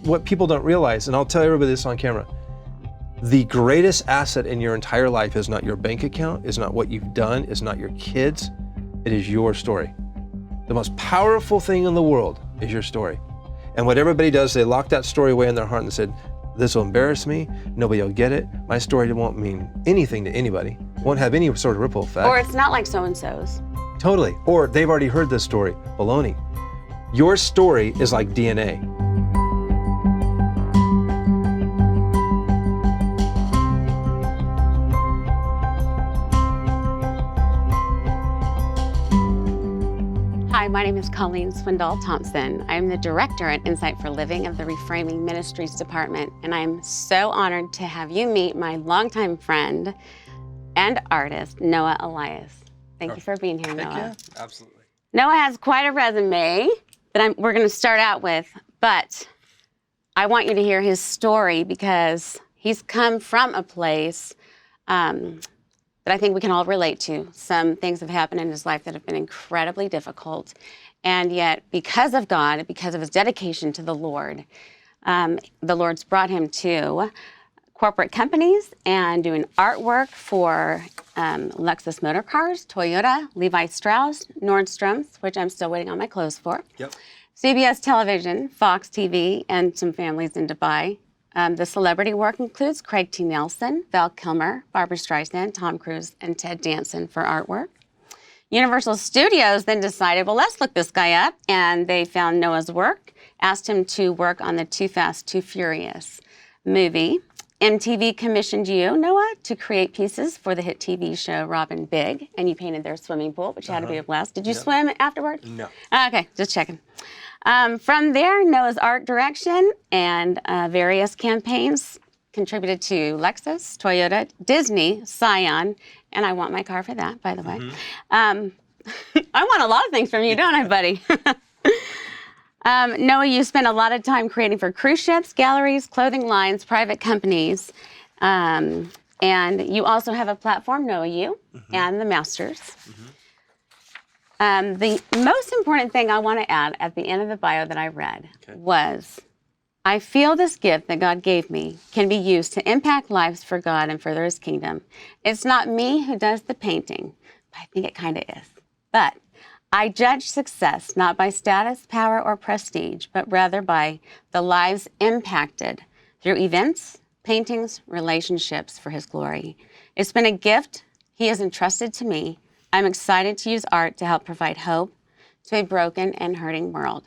what people don't realize, and I'll tell everybody this on camera, the greatest asset in your entire life is not your bank account, is not what you've done, is not your kids, it is your story. The most powerful thing in the world is your story. And what everybody does, they lock that story away in their heart and said, this will embarrass me, nobody will get it, my story won't mean anything to anybody, won't have any sort of ripple effect. Or it's not like so-and-so's. Totally, or they've already heard this story, baloney. Your story is like DNA. Hi, my name is Colleen Swindoll-Thompson. I am the director at Insight for Living of the Reframing Ministries Department, and I'm so honored to have you meet my longtime friend and artist, Noah Elias. Thank you for being here, Noah. Yeah, absolutely. Noah has quite a resume that we're going to start out with, but I want you to hear his story because he's come from a place that I think we can all relate to. Some things have happened in his life that have been incredibly difficult, and yet because of God, because of his dedication to the Lord's brought him to corporate companies and doing artwork for Lexus Motor Cars, Toyota, Levi Strauss, Nordstrom's, which I'm still waiting on my clothes for. Yep. CBS Television, Fox TV, and some families in Dubai. The celebrity work includes Craig T. Nelson, Val Kilmer, Barbra Streisand, Tom Cruise, and Ted Danson for artwork. Universal Studios then decided, well, let's look this guy up, and they found Noah's work, asked him to work on the Too Fast, Too Furious movie. MTV commissioned you, Noah, to create pieces for the hit TV show Robin Big, and you painted their swimming pool, which had to be a blast. Did you swim afterward? No. Okay, just checking. From there, Noah's art direction and various campaigns contributed to Lexus, Toyota, Disney, Scion, and I want my car for that, by the way. I want a lot of things from you, don't I, buddy? Noah, you spend a lot of time creating for cruise ships, galleries, clothing lines, private companies, and you also have a platform, Noah U, and the Masters. The most important thing I want to add at the end of the bio that I read was, I feel this gift that God gave me can be used to impact lives for God and further his kingdom. It's not me who does the painting, but I think it kind of is. But I judge success not by status, power, or prestige, but rather by the lives impacted through events, paintings, relationships for his glory. It's been a gift he has entrusted to me. I'm excited to use art to help provide hope to a broken and hurting world.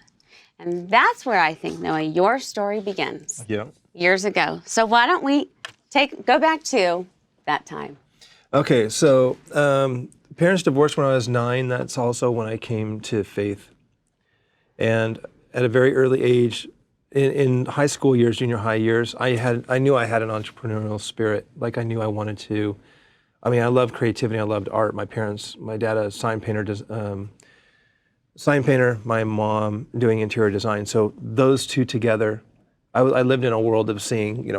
And that's where I think, Noah, your story begins. Yeah. Years ago. So why don't we go back to that time? Okay, so parents divorced when I was 9. That's also when I came to faith. And at a very early age, in high school years, junior high years, I knew I had an entrepreneurial spirit. Like I knew I wanted to. I mean, I loved creativity. I loved art. My dad, a sign painter, my mom doing interior design. So those two together, I lived in a world of seeing,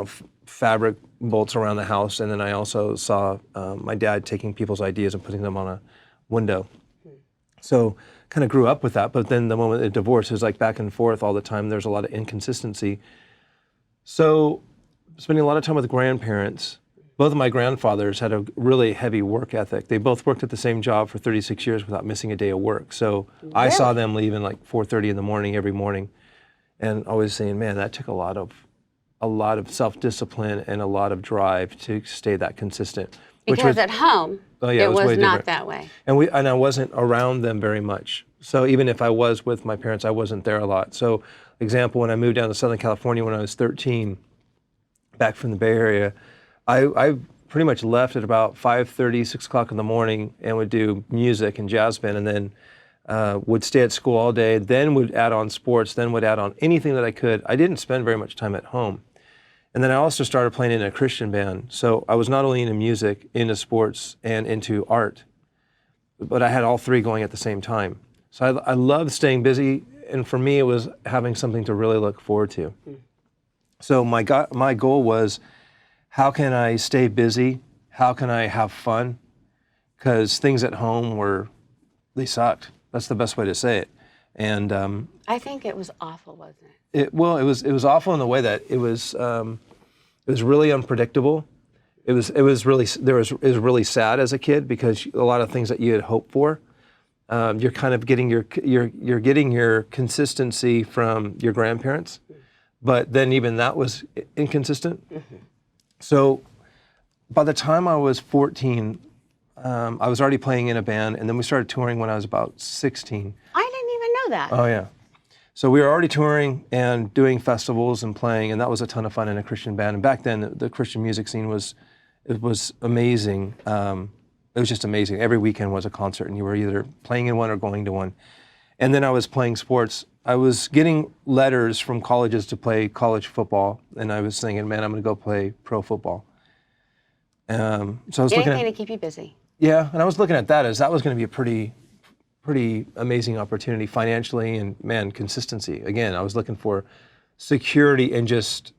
fabric bolts around the house. And then I also saw my dad taking people's ideas and putting them on a window. So kind of grew up with that. But then the moment of divorce, it was like back and forth all the time. There's a lot of inconsistency. So spending a lot of time with grandparents. Both of my grandfathers had a really heavy work ethic. They both worked at the same job for 36 years without missing a day of work. So I saw them leaving like 4:30 in the morning every morning, and always saying, man, that took a lot of self-discipline and a lot of drive to stay that consistent. Because at home, it was not different. that way. And I wasn't around them very much. So even if I was with my parents, I wasn't there a lot. So example, when I moved down to Southern California when I was 13, back from the Bay Area, I pretty much left at about 5:30, 6 o'clock in the morning and would do music and jazz band, and then would stay at school all day, then would add on sports, then would add on anything that I could. I didn't spend very much time at home. And then I also started playing in a Christian band. So I was not only into music, into sports, and into art, but I had all three going at the same time. So I loved staying busy, and for me it was having something to really look forward to. So my goal was, how can I stay busy? How can I have fun? Because things at home they sucked. That's the best way to say it. And I think it was awful, wasn't it? it was awful in the way that it was really unpredictable. It was really sad as a kid because a lot of things that you had hoped for, you're kind of getting you're getting your consistency from your grandparents, but then even that was inconsistent. So by the time I was 14, I was already playing in a band, and then we started touring when I was about 16. I didn't even know that. Oh yeah. So we were already touring and doing festivals and playing, and that was a ton of fun in a Christian band. And back then, the Christian music scene was amazing. It was just amazing. Every weekend was a concert, and you were either playing in one or going to one. And then I was playing sports. I was getting letters from colleges to play college football, and I was thinking, man, I'm going to go play pro football. So I was looking Anything at, to keep you busy. yeah, and I was looking at that as that was going to be a pretty amazing opportunity financially, and man, consistency. Again, I was looking for security and just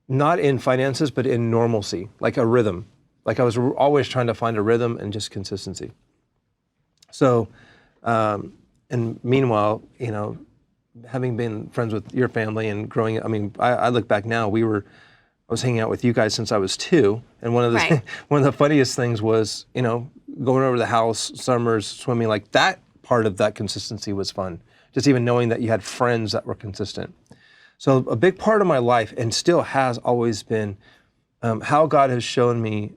not in finances, but in normalcy, like a rhythm. Like I was always trying to find a rhythm and just consistency. So, and meanwhile, you know, having been friends with your family and growing, I mean, I look back now, I was hanging out with you guys since I was 2, and one of the Right. one of the funniest things was, you know, going over to the house, summers, swimming, like that part of that consistency was fun. Just even knowing that you had friends that were consistent. So a big part of my life, and still has always been, how God has shown me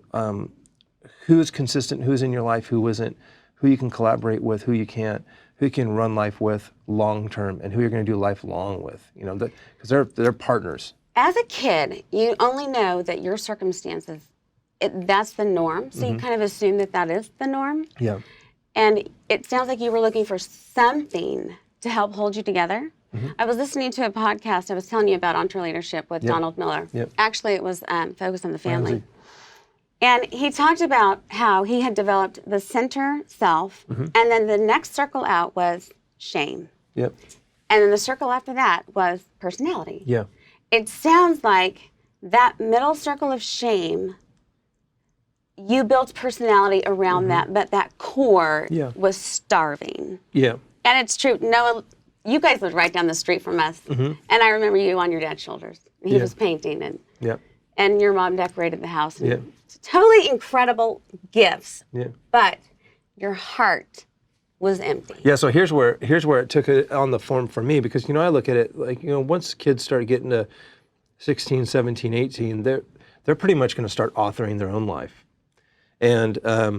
who's consistent, who's in your life, who isn't, who you can collaborate with, who you can't, who you can run life with long term, and who you're going to do life long with. You know, because they're partners. As a kid, you only know that your circumstances, that's the norm. So you kind of assume that is the norm. Yeah. And it sounds like you were looking for something to help hold you together. I was listening to a podcast. I was telling you about EntreLeadership with Donald Miller. Yep. Actually, it was focused on the family. Ramsey. And he talked about how he had developed the center self, and then the next circle out was shame. Yep. And then the circle after that was personality. Yeah. It sounds like that middle circle of shame, you built personality around that, but that core was starving. Yeah. And it's true. Noah, you guys lived right down the street from us. And I remember you on your dad's shoulders. He was painting, and your mom decorated the house. And totally incredible gifts. Yeah. But your heart was empty. Yeah, so here's where it took it on the form for me, because, you know, I look at it like, you know, once kids start getting to 16, 17, 18, they're pretty much going to start authoring their own life. And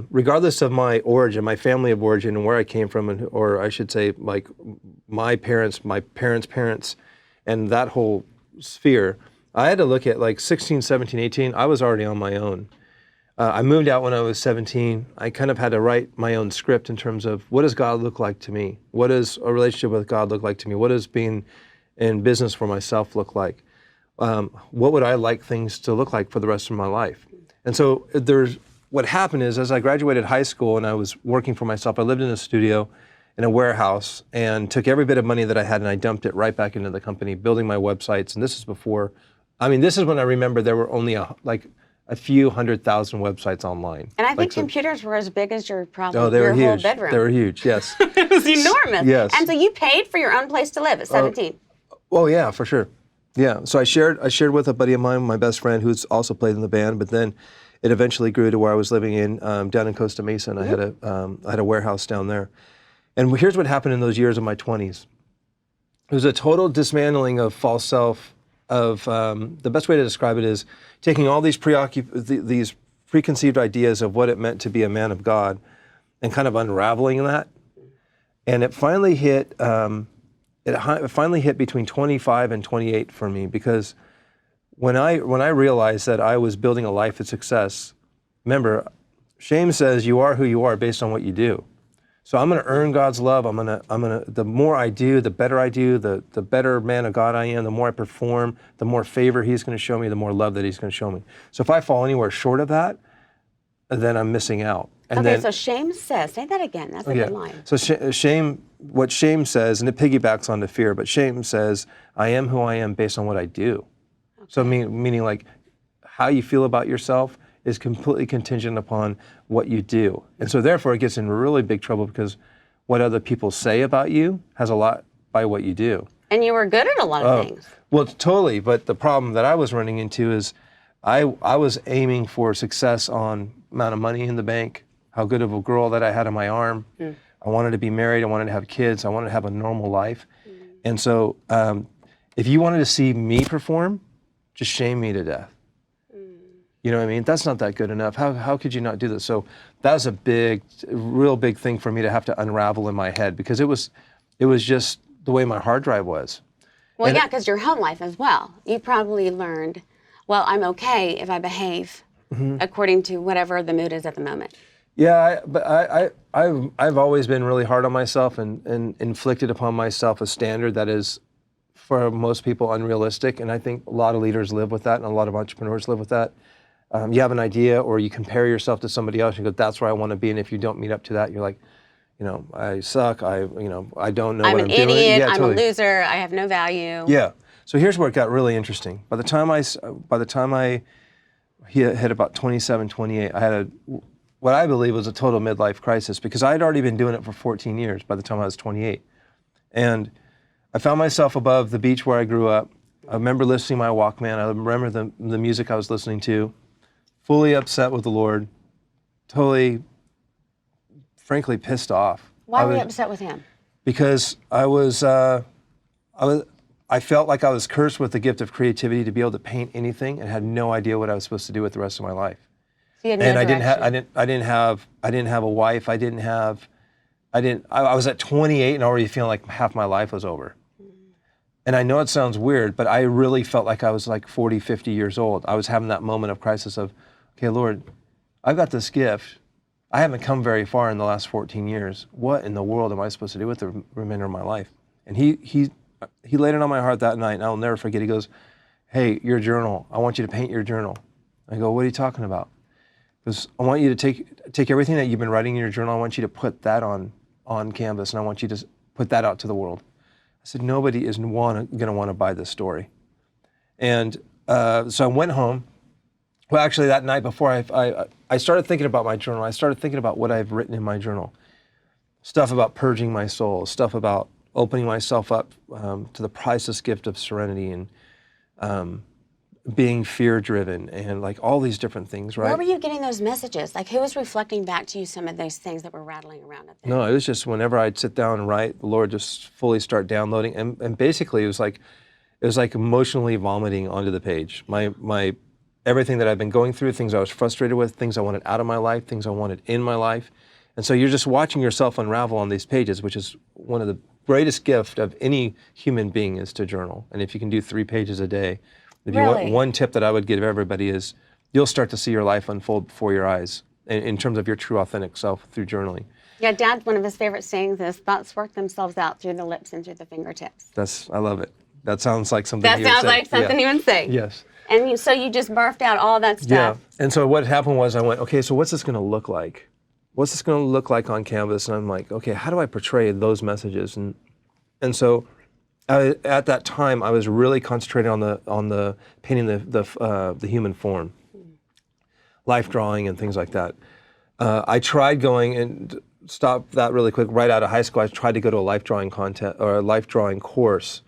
regardless of my origin, my family of origin, and where I came from, or I should say, like my parents' parents, and that whole sphere, I had to look at like 16, 17, 18, I was already on my own. I moved out when I was 17. I kind of had to write my own script in terms of, what does God look like to me? What does a relationship with God look like to me? What does being in business for myself look like? What would I like things to look like for the rest of my life? And so what happened is, as I graduated high school and I was working for myself, I lived in a studio in a warehouse and took every bit of money that I had and I dumped it right back into the company, building my websites. And this is this is when I remember there were only a few 100,000 websites online. And I think computers were as big as your they your were whole huge. bedroom. They were huge, yes. It was enormous. Yes. And so you paid for your own place to live at 17. Oh yeah, for sure. Yeah, so I shared with a buddy of mine, my best friend, who's also played in the band, but then it eventually grew to where I was living in down in Costa Mesa, and I had a warehouse down there. And here's what happened in those years of my 20s. It was a total dismantling of false self. The best way to describe it is taking all these preconceived ideas of what it meant to be a man of God, and kind of unraveling that. And it finally hit. It finally hit between 25 and 28 for me, because when I realized that I was building a life of success, remember, shame says you are who you are based on what you do. So I'm going to earn God's love. The more I do, the better I do, the better man of God I am, the more I perform, the more favor He's going to show me, the more love that He's going to show me. So if I fall anywhere short of that, then I'm missing out. And so shame says, say that again, that's a good line. So what shame says, and it piggybacks onto fear, but shame says, I am who I am based on what I do. Okay. So meaning like how you feel about yourself is completely contingent upon what you do. And so therefore it gets in really big trouble, because what other people say about you has a lot by what you do. And you were good at a lot of things. Well, totally. But the problem that I was running into is I was aiming for success on amount of money in the bank, how good of a girl that I had on my arm. I wanted to be married. I wanted to have kids. I wanted to have a normal life. And so if you wanted to see me perform, just shame me to death. You know what I mean? That's not that good enough. How could you not do this? So that was a real big thing for me to have to unravel in my head, because it was just the way my hard drive was. Well, and yeah, because your home life as well. You probably learned, well, I'm okay if I behave according to whatever the mood is at the moment. Yeah, but I've always been really hard on myself and inflicted upon myself a standard that is, for most people, unrealistic. And I think a lot of leaders live with that, and a lot of entrepreneurs live with that. You have an idea, or you compare yourself to somebody else, and you go, that's where I want to be. And if you don't meet up to that, you're like, I suck. I don't know what I'm doing. I'm an idiot. Yeah, I'm totally. a loser. I have no value. Yeah. So here's where it got really interesting. By the time I hit about 27, 28, I had what I believe was a total midlife crisis, because I had already been doing it for 14 years by the time I was 28. And I found myself above the beach where I grew up. I remember listening to my Walkman. I remember the music I was listening to, fully upset with the Lord, totally, frankly, pissed off. Why were you upset with him? Because I felt like I was cursed with the gift of creativity to be able to paint anything, and had no idea what I was supposed to do with the rest of my life. So you had no And direction. I didn't have a wife. I was at 28 and already feeling like half my life was over. And I know it sounds weird, but I really felt like I was like 40, 50 years old. I was having that moment of crisis of, okay, Lord, I've got this gift. I haven't come very far in the last 14 years. What in the world am I supposed to do with the remainder of my life? And he laid it on my heart that night, and I'll never forget. He goes, hey, your journal, I want you to paint your journal. I go, what are you talking about? He goes, I want you to take everything that you've been writing in your journal, I want you to put that on canvas, and I want you to put that out to the world. I said, nobody is going to want to buy this story. And so I went home. Well, actually, that night before I started thinking about my journal, I started thinking about what I've written in my journal. Stuff about purging my soul, stuff about opening myself up to the priceless gift of serenity, and being fear-driven, and like all these different things, right? Where were you getting those messages? Like, who was reflecting back to you some of those things that were rattling around up there? No, it was just whenever I'd sit down and write, the Lord just fully start downloading, and basically it was like emotionally vomiting onto the page. My everything that I've been going through, things I was frustrated with, things I wanted out of my life, things I wanted in my life. And so you're just watching yourself unravel on these pages, which is one of the greatest gift of any human being, is to journal. And if you can do 3 pages a day, if you want, one tip that I would give everybody is you'll start to see your life unfold before your eyes in terms of your true authentic self through journaling. Yeah, Dad, one of his favorite sayings is, thoughts work themselves out through the lips and through the fingertips. I love it. That sounds like something That he would sounds say. like something he would say. Yes. And so you just barfed out all that stuff. Yeah. And so what happened was I went, okay, so what's this going to look like? What's this going to look like on canvas? And I'm like, okay, how do I portray those messages? And so at that time, I was really concentrating on the painting the human form, life drawing and things like that. I tried going, and stop that really quick. Right out of high school, I tried to go to a life drawing course,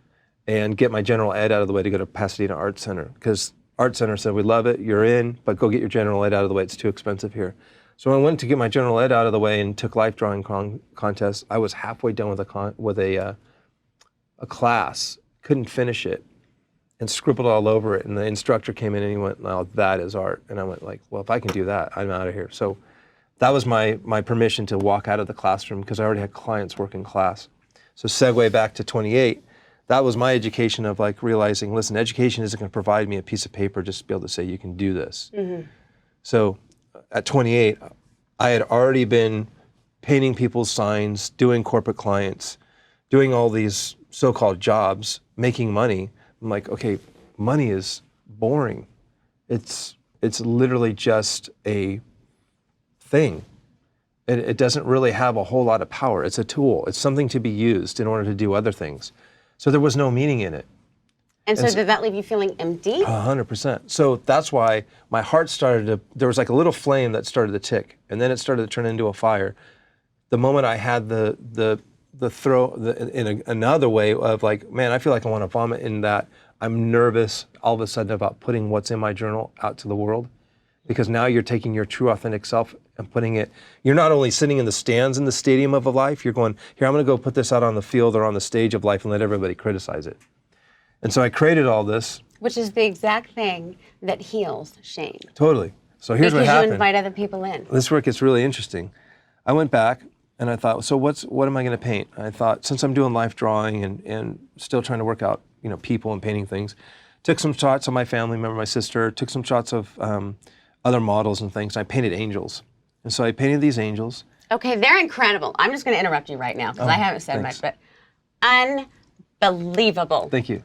and get my general ed out of the way to go to Pasadena Art Center, because Art Center said, we love it, you're in, but go get your general ed out of the way, it's too expensive here. So when I went to get my general ed out of the way and took life drawing contests, I was halfway done with a class, couldn't finish it, and scribbled all over it. And the instructor came in and he went, "Now that is art." And I went like, well, if I can do that, I'm out of here. So that was my permission to walk out of the classroom, because I already had clients work in class. So segue back to 28, that was my education of like realizing, listen, education isn't going to provide me a piece of paper just to be able to say you can do this. So at 28, I had already been painting people's signs, doing corporate clients, doing all these so-called jobs, making money. I'm like, okay, money is boring. It's literally just a thing. It doesn't really have a whole lot of power. It's a tool. It's something to be used in order to do other things. So there was no meaning in it. And so did that leave you feeling empty? 100%. So that's why my heart there was like a little flame that started to tick, and then it started to turn into a fire. The moment I had the another way of like, man, I feel like I want to vomit, in that I'm nervous all of a sudden about putting what's in my journal out to the world, because now you're taking your true authentic self and putting it, you're not only sitting in the stands in the stadium of a life, you're going, here, I'm going to go put this out on the field or on the stage of life and let everybody criticize it. And so I created all this. Which is the exact thing that heals shame. Totally. So here's what happened. Because you invite other people in. This work gets really interesting. I went back and I thought, so what am I going to paint? I thought, since I'm doing life drawing and still trying to work out, people and painting things, took some shots of my family member, my sister, took some shots of other models and things. I painted angels. And so I painted these angels. Okay, they're incredible. I'm just going to interrupt you right now because I haven't said thanks. much, but unbelievable. Thank you.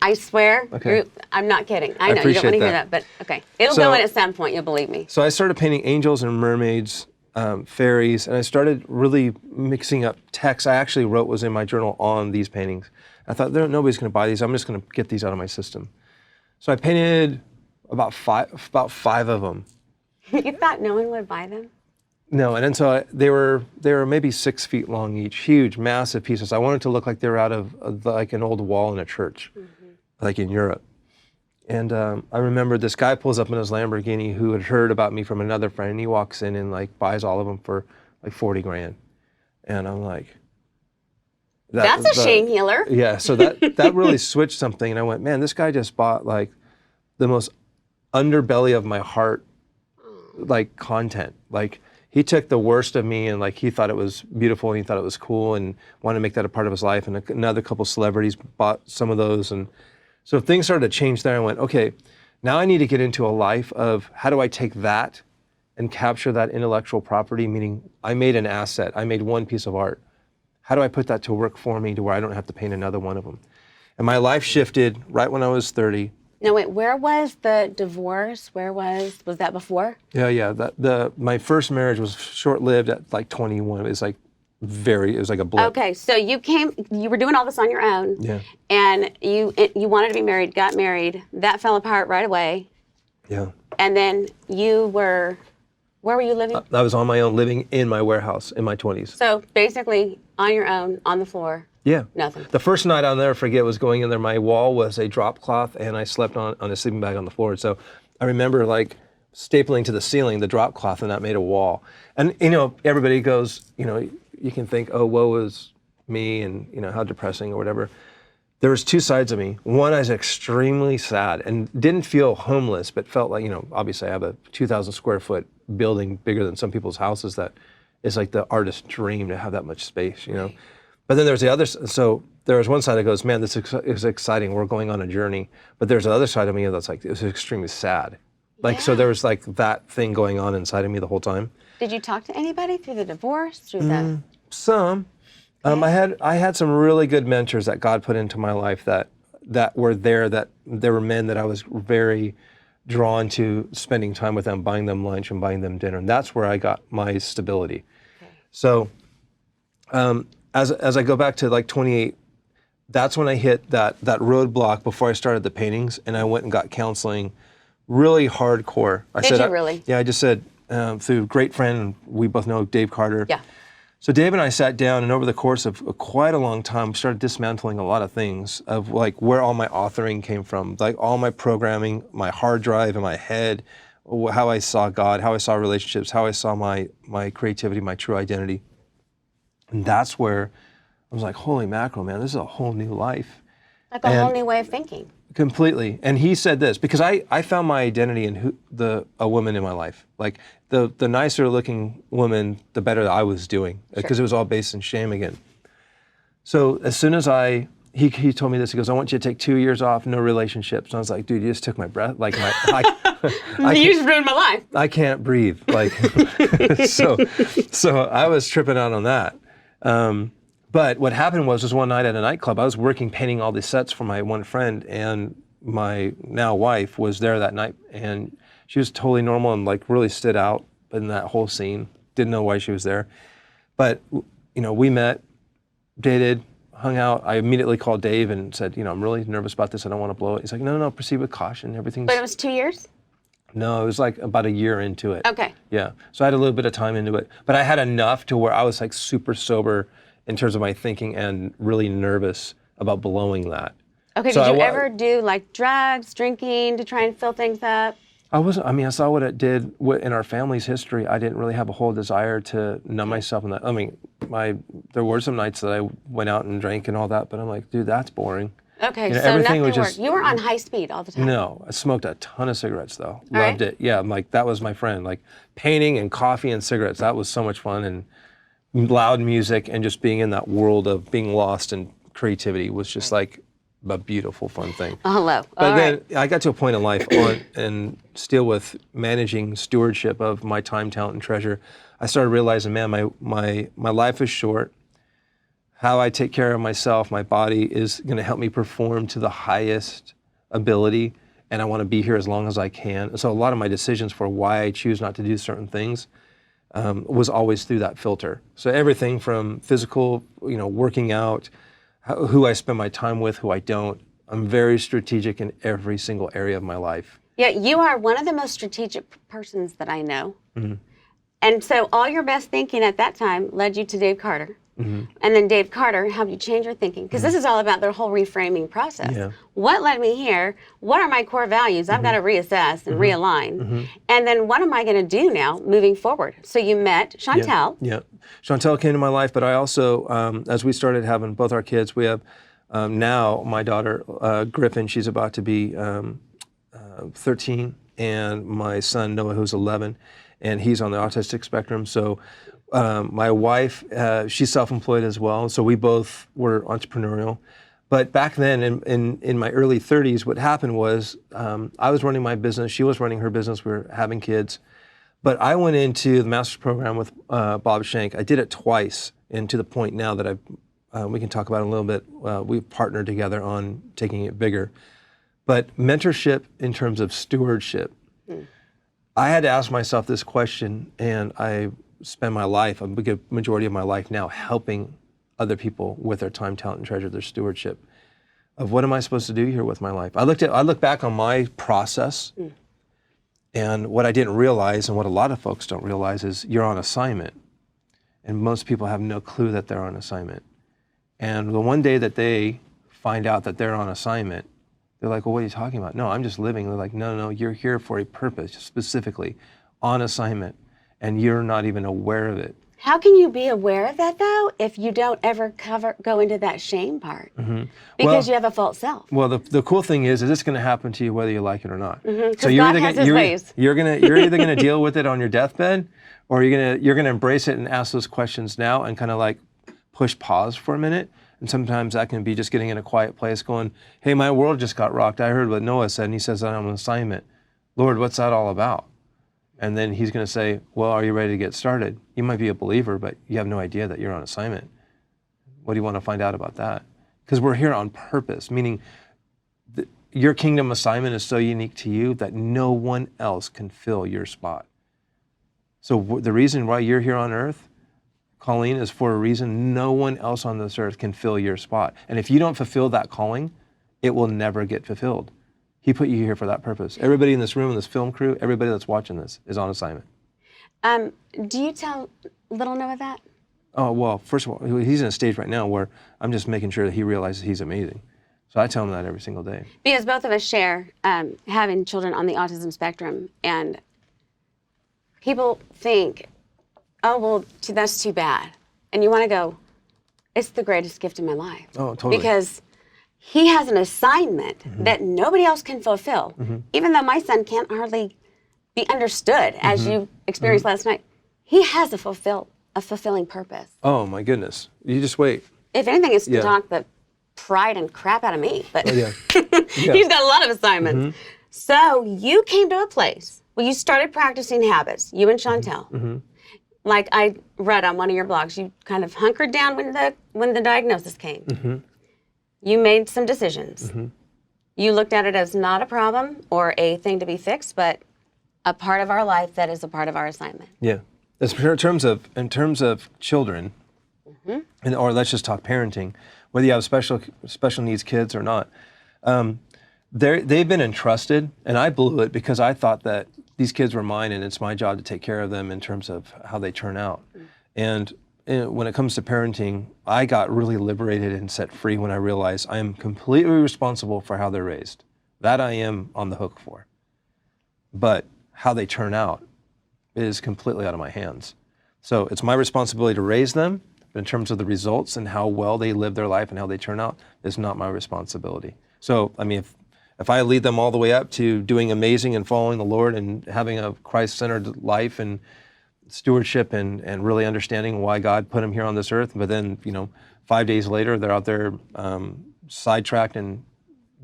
I swear, Okay. I'm not kidding. I know you don't appreciate want to hear that. that, but okay. It'll go in at some point, you'll believe me. So I started painting angels and mermaids, fairies, and I started really mixing up text I actually wrote was in my journal on these paintings. I thought, nobody's going to buy these. I'm just going to get these out of my system. So I painted about five of them. You thought no one would buy them? No, and then so they were maybe 6 feet long each, huge, massive pieces. I wanted to look like they were out of like an old wall in a church, like in Europe. And I remember this guy pulls up in his Lamborghini who had heard about me from another friend, and he walks in and like buys all of them for like 40 grand. And I'm like, that's a shame healer. Yeah, so that really switched something, and I went, man, this guy just bought like the most underbelly of my heart, like content. Like he took the worst of me and like he thought it was beautiful and he thought it was cool and wanted to make that a part of his life. And another couple celebrities bought some of those, and so things started to change there. I went, okay, now I need to get into a life of how do I take that and capture that intellectual property, meaning I made an asset, I made one piece of art. How do I put that to work for me to where I don't have to paint another one of them? And my life shifted right when I was 30. No, wait, where was the divorce? Was that before? Yeah. My first marriage was short-lived at like 21. It was like a blip. Okay, so you were doing all this on your own. Yeah. And you wanted to be married, got married. That fell apart right away. Yeah. And then where were you living? I was on my own, living in my warehouse in my 20s. So basically on your own, on the floor. Yeah. Nothing. The first night I'll never forget was going in there. My wall was a drop cloth, and I slept on a sleeping bag on the floor. So I remember like stapling to the ceiling the drop cloth, and that made a wall. And everybody goes, you can think, oh, woe is me, and how depressing or whatever. There was two sides of me. One, I was extremely sad and didn't feel homeless, but felt like, obviously I have a 2,000 square foot building bigger than some people's houses that is like the artist's dream to have that much space, But then there's the other, so there was one side that goes, man, this is exciting. We're going on a journey. But there's the other side of me that's like, it was extremely sad. So there was like that thing going on inside of me the whole time. Did you talk to anybody through the divorce, through the? Some. I had some really good mentors that God put into my life that were there, that there were men that I was very drawn to spending time with them, buying them lunch and buying them dinner. And that's where I got my stability. Okay. So as I go back to like 28, that's when I hit that roadblock before I started the paintings, and I went and got counseling, really hardcore. Did you really? Yeah, I just said, through a great friend, we both know Dave Carter. Yeah. So Dave and I sat down, and over the course of quite a long time, we started dismantling a lot of things of like where all my authoring came from, like all my programming, my hard drive in my head, how I saw God, how I saw relationships, how I saw my creativity, my true identity. And that's where I was like, holy mackerel, man, this is a whole new life. Like a whole new way of thinking. Completely. And he said this, because I found my identity in a woman in my life. Like the nicer looking woman, the better I was doing, because it was all based in shame again. So as soon as he told me this, he goes, I want you to take 2 years off, no relationships. And I was like, dude, you just took my breath. Like you just ruined my life. I can't breathe. Like, so I was tripping out on that. But what happened was one night at a nightclub, I was working painting all these sets for my one friend, and my now wife was there that night, and she was totally normal and like really stood out in that whole scene. Didn't know why she was there. But, we met, dated, hung out. I immediately called Dave and said, I'm really nervous about this. I don't want to blow it. He's like, no, proceed with caution. Everything's... But it was 2 years? No, it was like about a year into it. Okay. Yeah. So I had a little bit of time into it. But I had enough to where I was like super sober in terms of my thinking and really nervous about blowing that. Okay, So did you ever do like drugs, drinking to try and fill things up? I saw what it did in our family's history. I didn't really have a whole desire to numb myself in that. I mean, there were some nights that I went out and drank and all that, but I'm like, dude, that's boring. Okay, You know, so everything nothing was worked. just- You were on high speed all the time. No, I smoked a ton of cigarettes though. right. Loved it. Yeah, I'm like, that was my friend. Like painting and coffee and cigarettes, that was so much fun. And loud music and just being in that world of being lost and creativity was just like a beautiful, fun thing. Oh, hello. But All then right. I got to a point in life and still with managing stewardship of my time, talent, and treasure, I started realizing, man, my life is short. How I take care of myself, my body is going to help me perform to the highest ability, and I want to be here as long as I can. So a lot of my decisions for why I choose not to do certain things was always through that filter. So everything from physical, working out, who I spend my time with, who I don't. I'm very strategic in every single area of my life. Yeah, you are one of the most strategic persons that I know. Mm-hmm. And so all your best thinking at that time led you to Dave Carter. Mm-hmm. And then Dave Carter helped you change your thinking. Because this is all about the whole reframing process. Yeah. What led me here? What are my core values? I've got to reassess and realign. And then what am I going to do now moving forward? So you met Chantel. Yeah. Chantel came to my life, but I also, as we started having both our kids, we have now my daughter, Griffin, she's about to be 13, and my son, Noah, who's 11, and he's on the autistic spectrum. So my wife, she's self-employed as well, so we both were entrepreneurial. But back then, in my early 30s, what happened was I was running my business, she was running her business, we were having kids. But I went into the master's program with Bob Shank. I did it twice, and to the point now that we can talk about it a little bit. We've partnered together on taking it bigger. But mentorship in terms of stewardship, I had to ask myself this question, and I spend my life, a good majority of my life now, helping other people with their time, talent, and treasure, their stewardship of what am I supposed to do here with my life. I look back on my process. And what I didn't realize, and what a lot of folks don't realize, is you're on assignment. And most people have no clue that they're on assignment. And the one day that they find out that they're on assignment, they're like, well, what are you talking about? No, I'm just living. They're like, no, you're here for a purpose, specifically on assignment, and you're not even aware of it. How can you be aware of that, though, if you don't ever go into that shame part? Because you have a false self. Well, the cool thing is it's going to happen to you whether you like it or not. So God has his ways. You're either going to deal with it on your deathbed, or you're going to embrace it and ask those questions now and kind of like push pause for a minute. And sometimes that can be just getting in a quiet place going, hey, my world just got rocked. I heard what Noah said, and he says that I'm on assignment. Lord, what's that all about? And then he's going to say, well, are you ready to get started? You might be a believer, but you have no idea that you're on assignment. What do you want to find out about that? Because we're here on purpose, meaning your kingdom assignment is so unique to you that no one else can fill your spot. So the reason why you're here on earth, Colleen, is for a reason no one else on this earth can fill your spot. And if you don't fulfill that calling, it will never get fulfilled. He put you here for that purpose. Everybody in this room, this film crew, everybody that's watching this is on assignment. Do you tell little Noah that? Oh, well, first of all, he's in a stage right now where I'm just making sure that he realizes he's amazing. So I tell him that every single day. Because both of us share having children on the autism spectrum, and people think, oh, well, that's too bad. And you want to go, it's the greatest gift in my life. Oh, totally. Because he has an assignment that nobody else can fulfill. Even though my son can't hardly be understood, as you experienced last night, he has a fulfilling purpose. Oh, my goodness. You just wait. If anything, it's to talk the pride and crap out of me. But Yeah. he's got a lot of assignments. So you came to a place where you started practicing habits, you and Chantel. Like I read on one of your blogs, you kind of hunkered down when the diagnosis came. You made some decisions. You looked at it as not a problem or a thing to be fixed, but a part of our life that is a part of our assignment. Yeah. In terms of children, or let's just talk parenting, whether you have special needs kids or not, they've been entrusted, and I blew it because I thought that these kids were mine and it's my job to take care of them in terms of how they turn out. And when it comes to parenting, I got really liberated and set free when I realized I am completely responsible for how they're raised. That I am on the hook for. But how they turn out is completely out of my hands. So it's my responsibility to raise them, but in terms of the results and how well they live their life and how they turn out, is not my responsibility. So, I mean, if I lead them all the way up to doing amazing and following the Lord and having a Christ-centered life and stewardship and really understanding why God put them here on this earth, but then, 5 days later, they're out there sidetracked and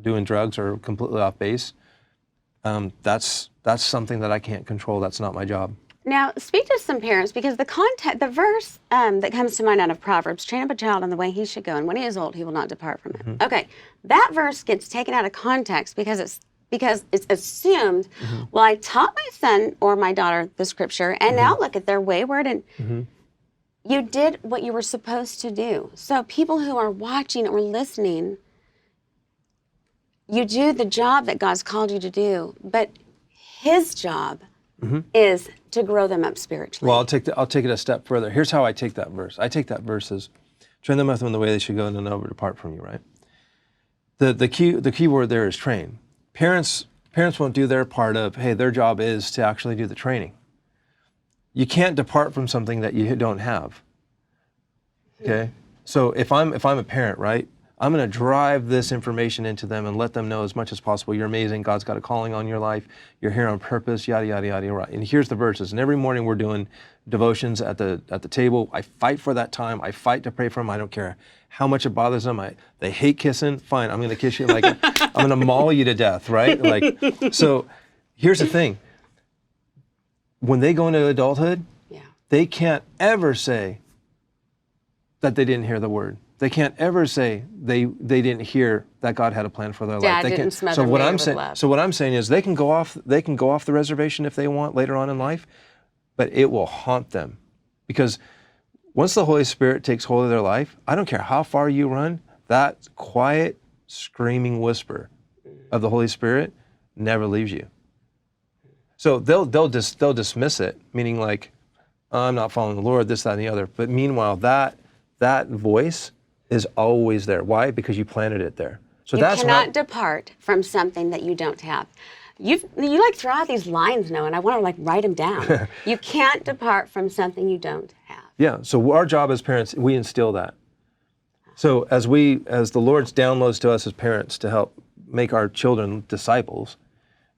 doing drugs or completely off base, that's something that I can't control. That's not my job. Now, speak to some parents, because the verse that comes to mind out of Proverbs, train up a child in the way he should go, and when he is old, he will not depart from it. Okay, that verse gets taken out of context because it's assumed, well, I taught my son or my daughter the scripture, and now look at, they're wayward, and you did what you were supposed to do. So people who are watching or listening, you do the job that God's called you to do, but his job is to grow them up spiritually. Well, I'll take it a step further. Here's how I take that verse. I take that verse as train them up in the way they should go and they'll never depart from you, right? The key word there is train. Parents won't do their part of, hey, their job is to actually do the training. You can't depart from something that you don't have. Okay? So if I'm a parent, right, I'm going to drive this information into them and let them know as much as possible, you're amazing, God's got a calling on your life, you're here on purpose, yada, yada, yada, yada. And here's the verses. And every morning we're doing devotions at the table. I fight for that time. I fight to pray for them. I don't care how much it bothers them. They hate kissing. Fine, I'm going to kiss you. Like, I'm going to maul you to death, right? Like, so here's the thing. When they go into adulthood, they can't ever say that they didn't hear the word. They can't ever say they didn't hear that God had a plan for their life. Dad didn't smother me with love. So what I'm saying is they can go off the reservation if they want later on in life, but it will haunt them. Because once the Holy Spirit takes hold of their life, I don't care how far you run, that quiet, screaming whisper of the Holy Spirit never leaves you. So they'll dismiss it, meaning like, oh, I'm not following the Lord, this, that, and the other. But meanwhile, that voice is always there. Why? Because you planted it there. So you cannot depart from something that you don't have. You like throw out these lines, Noah, and I want to like write them down. You can't depart from something you don't have. Yeah. So our job as parents, we instill that. So as the Lord downloads to us as parents to help make our children disciples,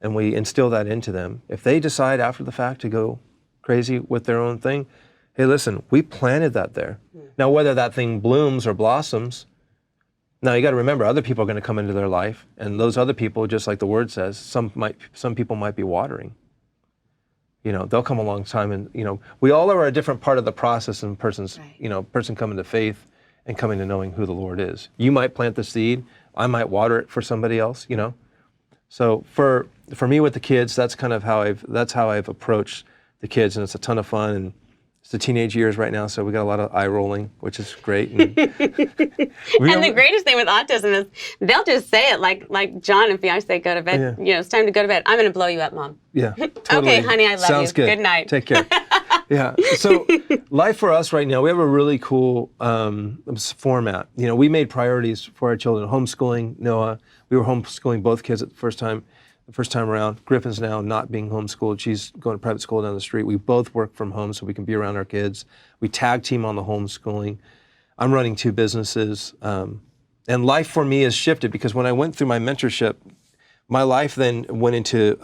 and we instill that into them, if they decide after the fact to go crazy with their own thing, hey, listen, we planted that there. Now, whether that thing blooms or blossoms, now you got to remember, other people are going to come into their life, and those other people, just like the word says, some people might be watering. They'll come along time, and we all are a different part of the process in person's, person coming to faith and coming to knowing who the Lord is. You might plant the seed, I might water it for somebody else, So for me with the kids, that's kind of how I've approached the kids, and it's a ton of fun, and it's the teenage years right now, so we got a lot of eye rolling, which is great. And the greatest thing with autism is they'll just say it like John and Fiance go to bed. Yeah. It's time to go to bed. I'm going to blow you up, Mom. Yeah, totally. Okay, honey, I love Sounds you. Good. Good night. Take care. Yeah. So life for us right now, we have a really cool format. We made priorities for our children. Homeschooling Noah. We were homeschooling both kids at the first time around. Griffin's now not being homeschooled. She's going to private school down the street. We both work from home so we can be around our kids. We tag team on the homeschooling. I'm running 2 businesses. And life for me has shifted because when I went through my mentorship, my life then went into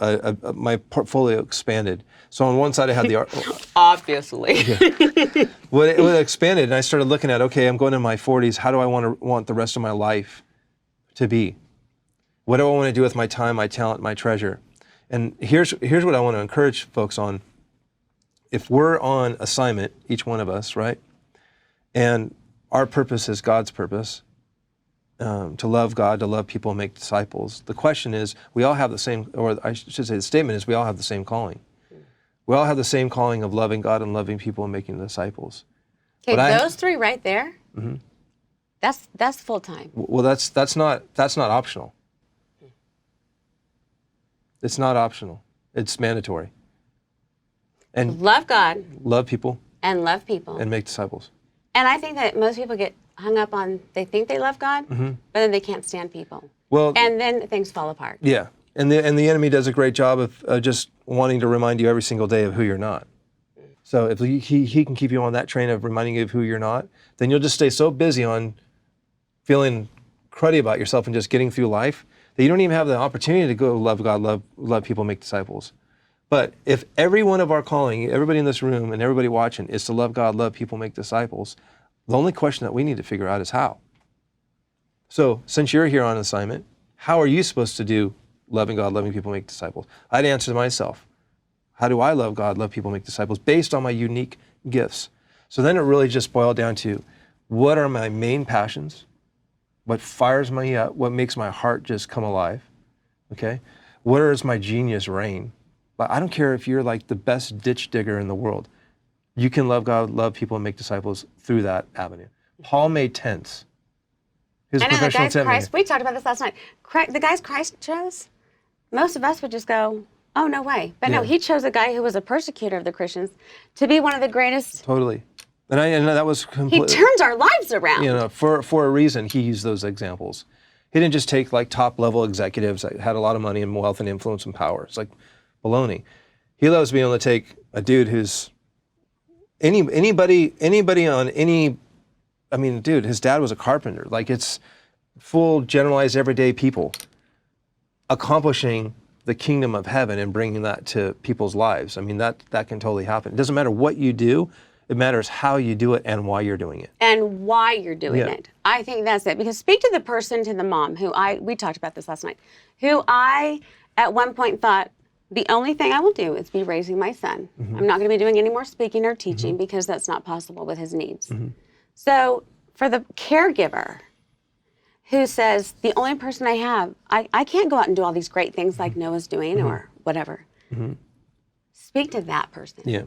my portfolio expanded. So on one side I had the obviously. Yeah. Well, it expanded, and I started looking at, okay, I'm going in my 40s. How do I want the rest of my life to be? What do I want to do with my time, my talent, my treasure? And here's what I want to encourage folks on. If we're on assignment, each one of us, right? And our purpose is God's purpose, to love God, to love people, and make disciples. The question is, we all have the same, or I should say the statement is, we all have the same calling. We all have the same calling of loving God and loving people and making disciples. Okay, those 3 right there, that's full time. Well, that's not optional. It's not optional. It's mandatory. And love God. Love people. And love people. And make disciples. And I think that most people get hung up on, they think they love God, but then they can't stand people. Well, and then things fall apart. Yeah. And the enemy does a great job of just wanting to remind you every single day of who you're not. So if he can keep you on that train of reminding you of who you're not, then you'll just stay so busy on feeling cruddy about yourself and just getting through life that you don't even have the opportunity to go love God, love people, make disciples. But if every one of our calling, everybody in this room and everybody watching is to love God, love people, make disciples, the only question that we need to figure out is how. So since you're here on assignment, how are you supposed to do loving God, loving people, make disciples? I'd answer myself. How do I love God, love people, make disciples based on my unique gifts? So then it really just boiled down to what are my main passions? What fires me up? What makes my heart just come alive? Okay? Where is my genius reign? But I don't care if you're like the best ditch digger in the world. You can love God, love people, and make disciples through that avenue. Paul made tents. His I know the professional guys tent maker. Christ, we talked about this last night. The guys Christ chose, most of us would just go, oh, no way. But no, Yeah. he chose a guy who was a persecutor of the Christians to be one of the greatest. Totally. And that was He completely, turns our lives around. you know, for a reason, he used those examples. He didn't just take like top level executives that had a lot of money and wealth and influence and power. It's like baloney. He loves being able to take a dude who's anybody on any, I mean, dude, his dad was a carpenter. Like it's full generalized everyday people accomplishing the kingdom of heaven and bringing that to people's lives. I mean, that can totally happen. It doesn't matter what you do. It matters how you do it and why you're doing it. And why you're doing Yeah. it. I think that's it. Because speak to the person, to the mom, we talked about this last night, who I at one point thought, the only thing I will do is be raising my son. I'm not going to be doing any more speaking or teaching because that's not possible with his needs. So for the caregiver who says, the only person I have, I can't go out and do all these great things like Noah's doing or whatever. Speak to that person. Yeah.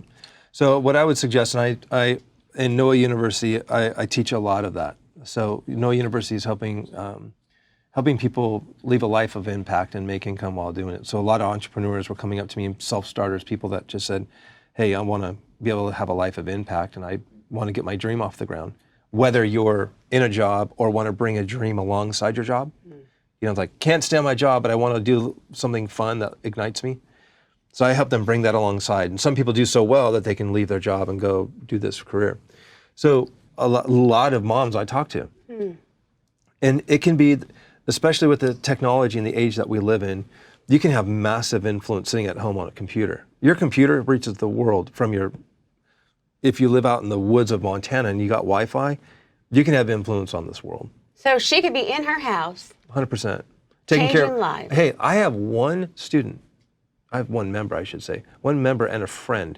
So what I would suggest, and I in Noah University, I teach a lot of that. So Noah University is helping people live a life of impact and make income while doing it. So a lot of entrepreneurs were coming up to me, self-starters, people that just said, hey, I want to be able to have a life of impact and I want to get my dream off the ground. Whether you're in a job or want to bring a dream alongside your job. You know, it's like, can't stand my job, but I want to do something fun that ignites me. So I help them bring that alongside. And some people do so well that they can leave their job and go do this career. So a lot of moms I talk to. And it can be, especially with the technology and the age that we live in, you can have massive influence sitting at home on a computer. Your computer reaches the world from if you live out in the woods of Montana and you got Wi-Fi, you can have influence on this world. So she could be in her house. 100%. Changing lives. Hey, I have one member, I should say, one member and a friend.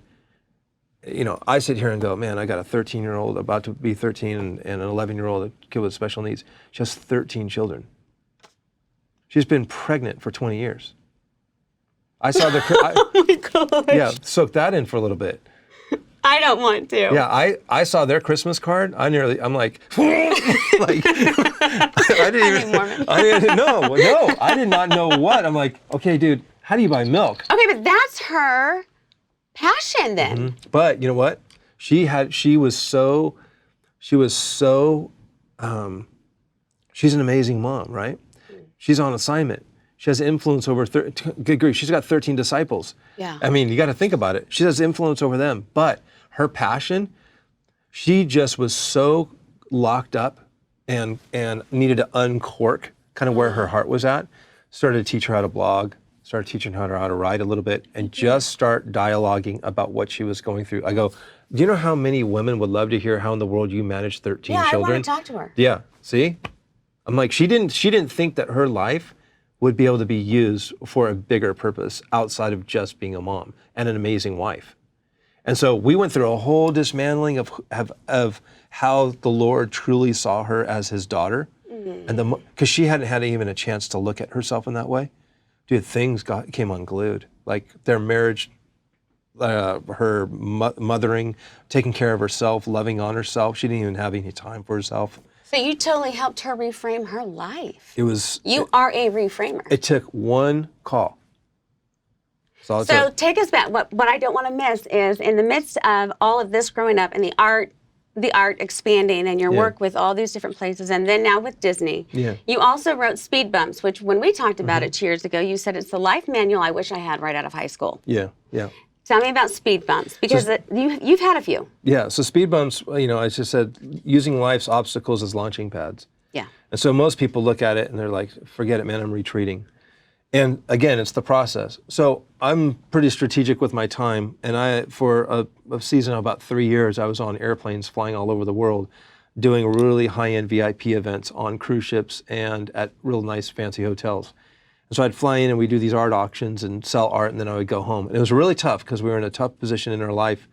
You know, I sit here and go, man, I got a 13-year-old about to be 13 and an 11-year-old, a kid with special needs. She has 13 children. She's been pregnant for 20 years. I saw the, Oh my gosh. yeah, soak that in for a little bit. I don't want to. Yeah, I saw their Christmas card. I'm like, like, I didn't no, I did not know what. I'm like, okay, dude, how do you buy milk? Okay, but that's her passion then. But you know what? She's an amazing mom, right? She's on assignment. She has influence over, good grief, she's got 13 disciples. Yeah. I mean, you got to think about it. She has influence over them, but her passion, she just was so locked up and needed to uncork kind of where her heart was at. Started to teach her how to blog, started teaching her how to write a little bit, and just start dialoguing about what she was going through. I go, do you know how many women would love to hear how in the world you manage 13 Yeah, children? I want to talk to her. Yeah, see? I'm like, she didn't think that her life would be able to be used for a bigger purpose outside of just being a mom and an amazing wife. And so we went through a whole dismantling of how the Lord truly saw her as his daughter. And because she hadn't had even a chance to look at herself in that way. Dude, things came unglued. Like their marriage, her mothering, taking care of herself, loving on herself. She didn't even have any time for herself. So you totally helped her reframe her life. You are a reframer. It took one call. So take us back. What I don't want to miss is in the midst of all of this growing up and the art the art expanding and your Yeah. work with all these different places, and then now with Disney. Yeah. You also wrote Speed Bumps, which when we talked about it 2 years ago, you said it's the life manual I wish I had right out of high school. Yeah, yeah. Tell me about Speed Bumps, because you've had a few. Yeah, so speed bumps, I just said, using life's obstacles as launching pads. Yeah. And so most people look at it and they're like, forget it, man, I'm retreating. And again, it's the process. So I'm pretty strategic with my time. And for a season of about 3 years, I was on airplanes flying all over the world, doing really high-end VIP events on cruise ships and at real nice fancy hotels. And so I'd fly in and we'd do these art auctions and sell art, and then I would go home. And it was really tough because we were in a tough position in our life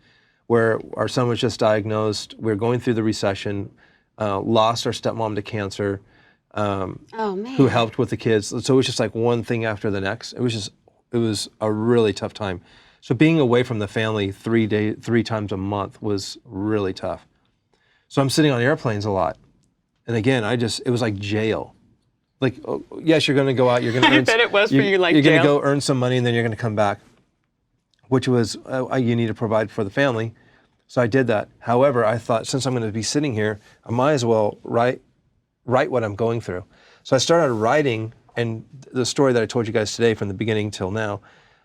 where our son was just diagnosed. We were going through the recession, lost our stepmom to cancer, Oh, man. who helped with the kids. So it was just like one thing after the next. It was a really tough time. So being away from the family 3 times a month was really tough. So I'm sitting on airplanes a lot. And again, it was like jail. Like, oh, yes, you're going to go out, you're going to earn. I bet it was for you like You're going jail. to go earn some money and then you're going to come back, which was, you need to provide for the family. So I did that. However, I thought, since I'm going to be sitting here, I might as well write what I'm going through. So I started writing, and the story that I told you guys today from the beginning till now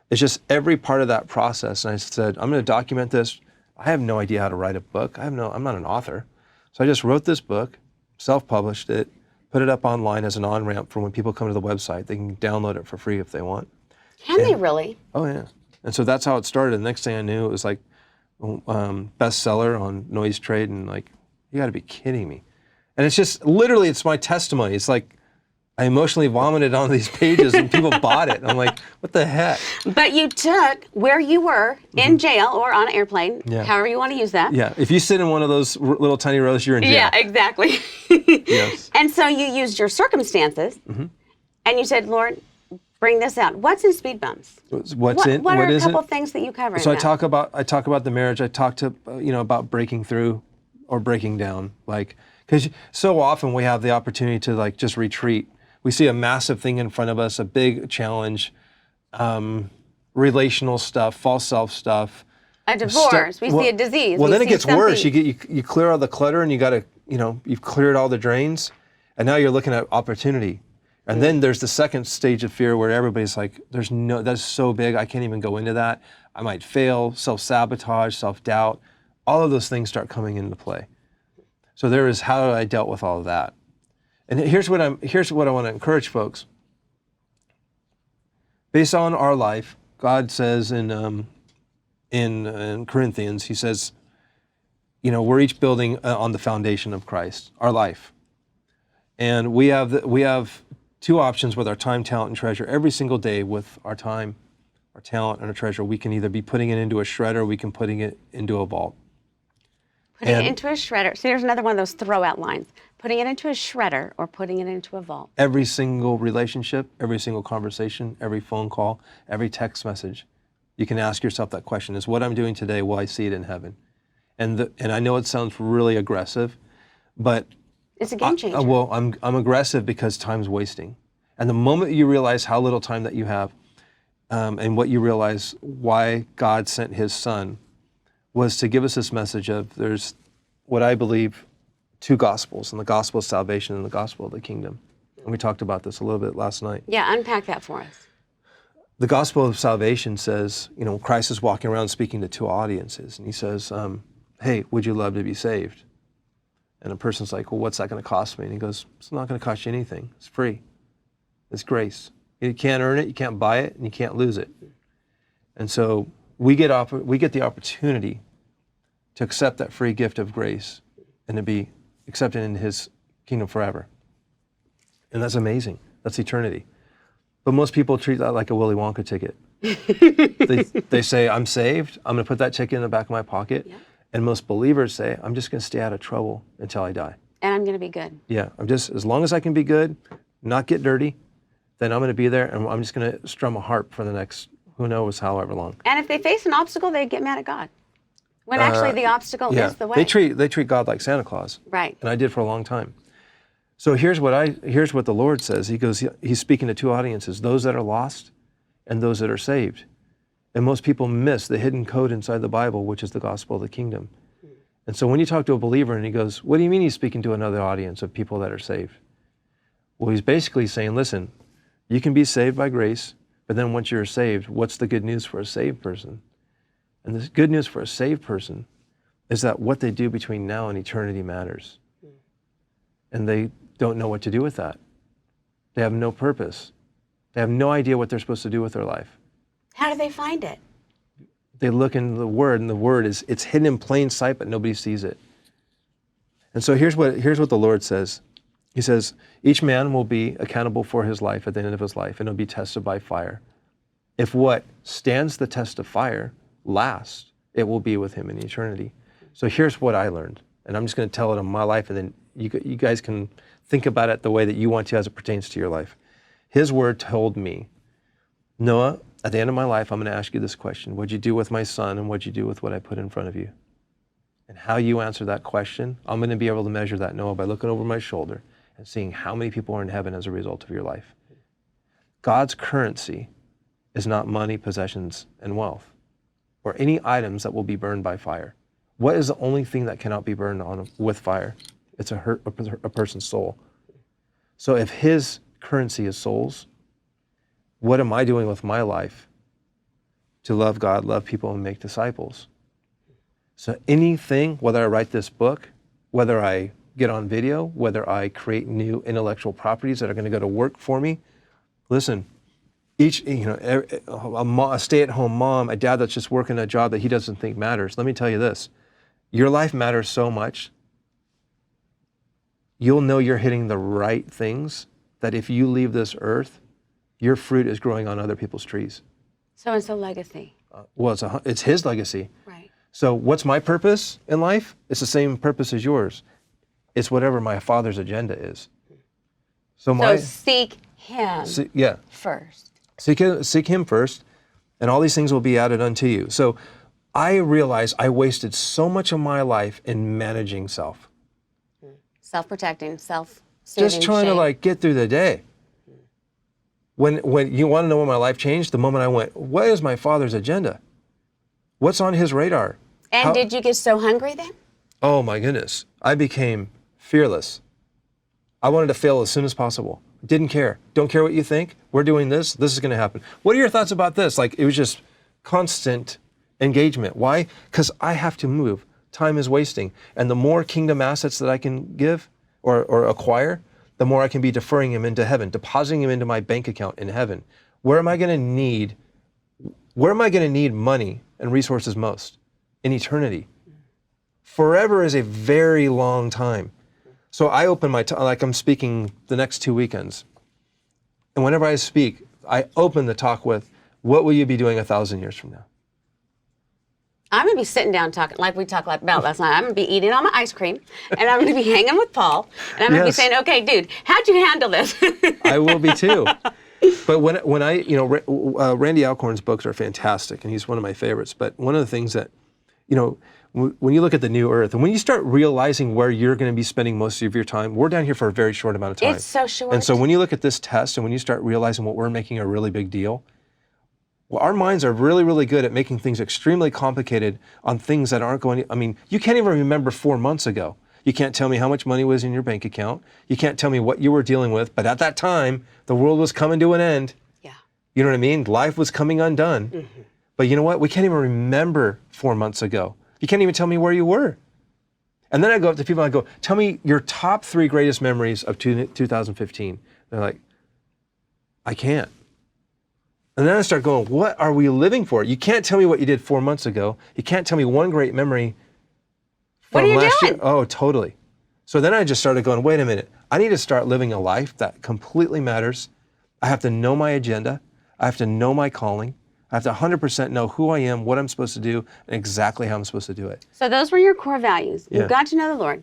is just every part of that process. And I said, I'm going to document this. I have no idea how to write a book. I'm not an author. So I just wrote this book, self-published it, put it up online as an on-ramp for when people come to the website. They can download it for free if they want. Can they really? Oh, yeah. And so that's how it started. The next thing I knew, it was like bestseller on Noise Trade, and like, you got to be kidding me. And it's just, literally, it's my testimony. It's like, I emotionally vomited on these pages and people bought it. I'm like, what the heck? But you took where you were in jail or on an airplane, Yeah. however you want to use that. Yeah, if you sit in one of those little tiny rows, you're in jail. Yeah, exactly. Yes. And so you used your circumstances, and you said, Lord, bring this out. What's in Speed Bumps? What are a is couple it? things that you cover in So I that? talk about the marriage. I talk to about breaking through or breaking down, like, because so often we have the opportunity to like just retreat. We see a massive thing in front of us, a big challenge, relational stuff, false self stuff. A divorce. We see a disease. Well, we then it see gets worse. something- You clear all the clutter, and you got to, you've cleared all the drains, and now you're looking at opportunity. And then there's the second stage of fear where everybody's like, that's so big, I can't even go into that. I might fail, self-sabotage, self-doubt. All of those things start coming into play. So there is how I dealt with all of that. And here's what I want to encourage folks. Based on our life, God says in Corinthians, he says, we're each building on the foundation of Christ, our life. And we have two options with our time, talent, and treasure. Every single day with our time, our talent, and our treasure, we can either be putting it into a shredder, or we can putting it into a vault. Putting it into a shredder. See, there's another one of those throw-out lines. Putting it into a shredder or putting it into a vault. Every single relationship, every single conversation, every phone call, every text message, you can ask yourself that question: is what I'm doing today, will I see it in heaven? And I know it sounds really aggressive, but It's a game changer. I'm aggressive because time's wasting. And the moment you realize how little time that you have, and what you realize why God sent his son was to give us this message of there's what I believe two gospels, and the gospel of salvation and the gospel of the kingdom. And we talked about this a little bit last night. Yeah, unpack that for us. The gospel of salvation says, Christ is walking around speaking to two audiences, and he says, hey, would you love to be saved? And a person's like, well, what's that going to cost me? And he goes, it's not going to cost you anything. It's free. It's grace. You can't earn it, you can't buy it, and you can't lose it. And so we get the opportunity to accept that free gift of grace and to be accepted in his kingdom forever. And that's amazing. That's eternity. But most people treat that like a Willy Wonka ticket. They say, I'm saved, I'm going to put that ticket in the back of my pocket. Yeah. And most believers say, I'm just going to stay out of trouble until I die. And I'm going to be good. Yeah, as long as I can be good, not get dirty, then I'm going to be there, and I'm just going to strum a harp for the next, who knows, however long. And if they face an obstacle, they get mad at God. When actually the obstacle is the way. They treat God like Santa Claus. Right. And I did for a long time. So here's what the Lord says. He goes, he's speaking to two audiences, those that are lost and those that are saved. And most people miss the hidden code inside the Bible, which is the gospel of the kingdom. And so when you talk to a believer and he goes, what do you mean he's speaking to another audience of people that are saved? Well, he's basically saying, listen, you can be saved by grace, but then once you're saved, what's the good news for a saved person? And the good news for a saved person is that what they do between now and eternity matters. And they don't know what to do with that. They have no purpose. They have no idea what they're supposed to do with their life. How do they find it? They look in the Word, and the Word it's hidden in plain sight, but nobody sees it. And so here's what the Lord says. He says, each man will be accountable for his life at the end of his life, and it'll be tested by fire. If what stands the test of fire lasts, it will be with him in eternity. So here's what I learned, and I'm just going to tell it in my life, and then you guys can think about it the way that you want to as it pertains to your life. His word told me, Noah, at the end of my life, I'm going to ask you this question. What'd you do with my son, and what'd you do with what I put in front of you? And how you answer that question, I'm going to be able to measure that, Noah, by looking over my shoulder and seeing how many people are in heaven as a result of your life. God's currency is not money, possessions, and wealth, or any items that will be burned by fire. What is the only thing that cannot be burned with fire? It's a person's soul. So if his currency is souls, what am I doing with my life to love God, love people, and make disciples? So anything, whether I write this book, whether I get on video, whether I create new intellectual properties that are going to go to work for me, listen, a stay-at-home mom, a dad that's just working a job that he doesn't think matters, let me tell you this, your life matters so much, you'll know you're hitting the right things, that if you leave this earth, your fruit is growing on other people's trees. So it's a legacy. It's his legacy. Right. So what's my purpose in life? It's the same purpose as yours. It's whatever my Father's agenda is. So seek him first. Seek him first, and all these things will be added unto you. So I realized I wasted so much of my life in managing self. Self-protecting, self-soothing. Just trying to get through the day. When you want to know when my life changed, the moment I went, what is my Father's agenda? What's on his radar? And did you get so hungry then? Oh my goodness. I became fearless. I wanted to fail as soon as possible. Didn't care. Don't care what you think. We're doing this. This is going to happen. What are your thoughts about this? It was just constant engagement. Why? Because I have to move. Time is wasting. And the more kingdom assets that I can give or acquire, the more I can be deferring him into heaven, depositing him into my bank account in heaven. Where am I going to need money and resources most? In eternity. Forever is a very long time. So I open I'm speaking the next 2 weekends. And whenever I speak, I open the talk with, what will you be doing 1,000 years from now? I'm going to be sitting down talking like we talked about last night. I'm going to be eating all my ice cream, and I'm going to be hanging with Paul, and I'm going to be saying, okay, dude, how'd you handle this? I will be too. But when Randy Alcorn's books are fantastic, and he's one of my favorites. But one of the things that, when you look at the new earth, and when you start realizing where you're going to be spending most of your time, we're down here for a very short amount of time. It's so short. And so when you look at this test, and when you start realizing what we're making a really big deal, well, our minds are really, really good at making things extremely complicated on things that aren't going to, you can't even remember 4 months ago. You can't tell me how much money was in your bank account. You can't tell me what you were dealing with. But at that time, the world was coming to an end. Yeah. You know what I mean? Life was coming undone. Mm-hmm. But you know what? We can't even remember 4 months ago. You can't even tell me where you were. And then I go up to people and I go, tell me your top 3 greatest memories of 2015. They're like, I can't. And then I start going, what are we living for? You can't tell me what you did 4 months ago. You can't tell me one great memory from last year. Oh, totally. So then I just started going, wait a minute. I need to start living a life that completely matters. I have to know my agenda. I have to know my calling. I have to 100% know who I am, what I'm supposed to do, and exactly how I'm supposed to do it. So those were your core values. You got to know the Lord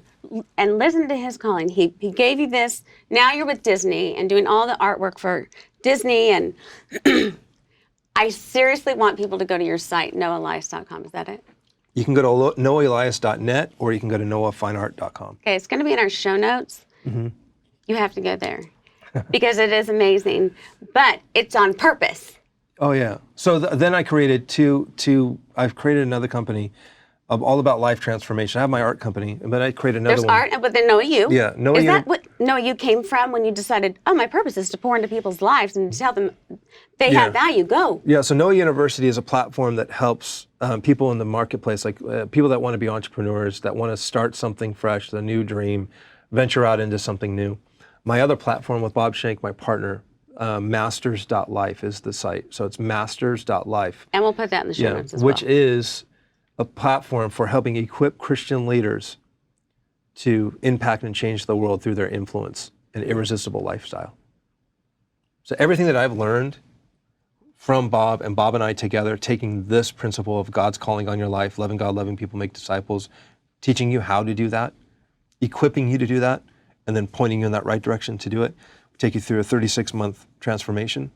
and listen to his calling. He gave you this. Now you're with Disney and doing all the artwork for Disney. And I seriously want people to go to your site, noahelias.com. Is that it? You can go to noahelias.net or you can go to noahfineart.com. Okay, it's going to be in our show notes. Mm-hmm. You have to go there because it is amazing, but it's on purpose. Oh, yeah. So then I created I've created another company all about life transformation. I have my art company, but I create another There's one. art, but then Noah U. Yeah, Noah Is U. that what Noah U came from when you decided, oh, my purpose is to pour into people's lives and to tell them they Yeah. have value, go. Yeah, so Noah University is a platform that helps people in the marketplace, like people that want to be entrepreneurs, that want to start something fresh, a new dream, venture out into something new. My other platform with Bob Shank, my partner, masters.life is the site. So it's masters.life. And we'll put that in the show notes as which well. is a platform for helping equip Christian leaders to impact and change the world through their influence and irresistible lifestyle. So everything that I've learned from Bob and I together, taking this principle of God's calling on your life, loving God, loving people, make disciples, teaching you how to do that, equipping you to do that, and then pointing you in that right direction to do it, take you through a 36-month transformation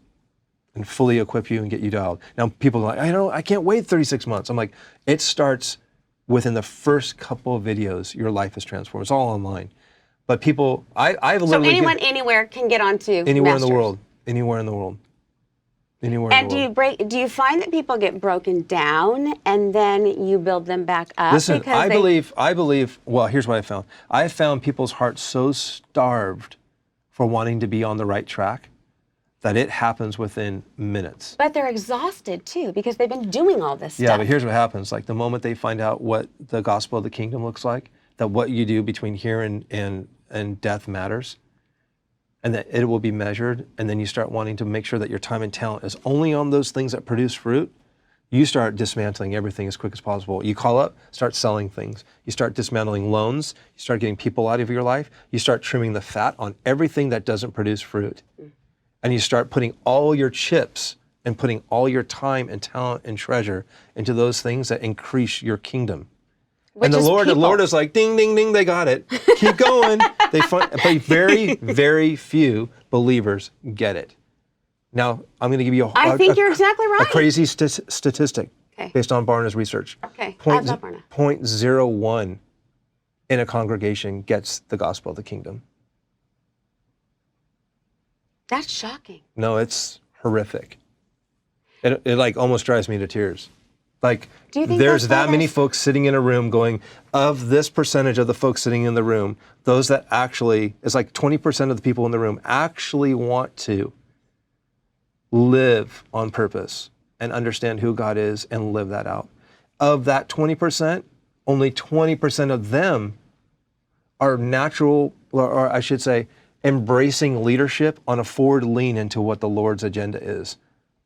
and fully equip you and get you dialed. Now, people are like, I can't wait 36 months. I'm like, it starts within the first couple of videos, your life is transformed. It's all online. But people, I've literally... So anyone, anywhere can get onto anywhere Masters. in the world. Anywhere in the world. Anywhere And in the world. do you find that people get broken down and then you build them back up? Listen, I believe, well, here's what I found. I found people's hearts so starved for wanting to be on the right track that it happens within minutes. But they're exhausted too because they've been doing all this stuff. Yeah, but here's what happens. Like the moment they find out what the gospel of the kingdom looks like, that what you do between here and death matters, and that it will be measured, and then you start wanting to make sure that your time and talent is only on those things that produce fruit, you start dismantling everything as quick as possible. You call up, start selling things. You start dismantling loans. You start getting people out of your life. You start trimming the fat on everything that doesn't produce fruit. And you start putting all your chips and putting all your time and talent and treasure into those things that increase your kingdom. And the Lord is like, ding, ding, ding, they got it. Keep going. But very, very few believers get it. Now, I'm going to give you I think you're exactly right. a crazy statistic based on Barna's research. Okay, I love Barna. 0.01 in a congregation gets the gospel of the kingdom. That's shocking. No, it's horrific. It like almost drives me to tears. Like, Do you think there's that's that why many there's- folks sitting in a room going, of this percentage of the folks sitting in the room, those that actually, it's like 20% of the people in the room actually want to live on purpose and understand who God is and live that out. Of that 20%, only 20% of them are natural, or I should say, embracing leadership on a forward lean into what the Lord's agenda is.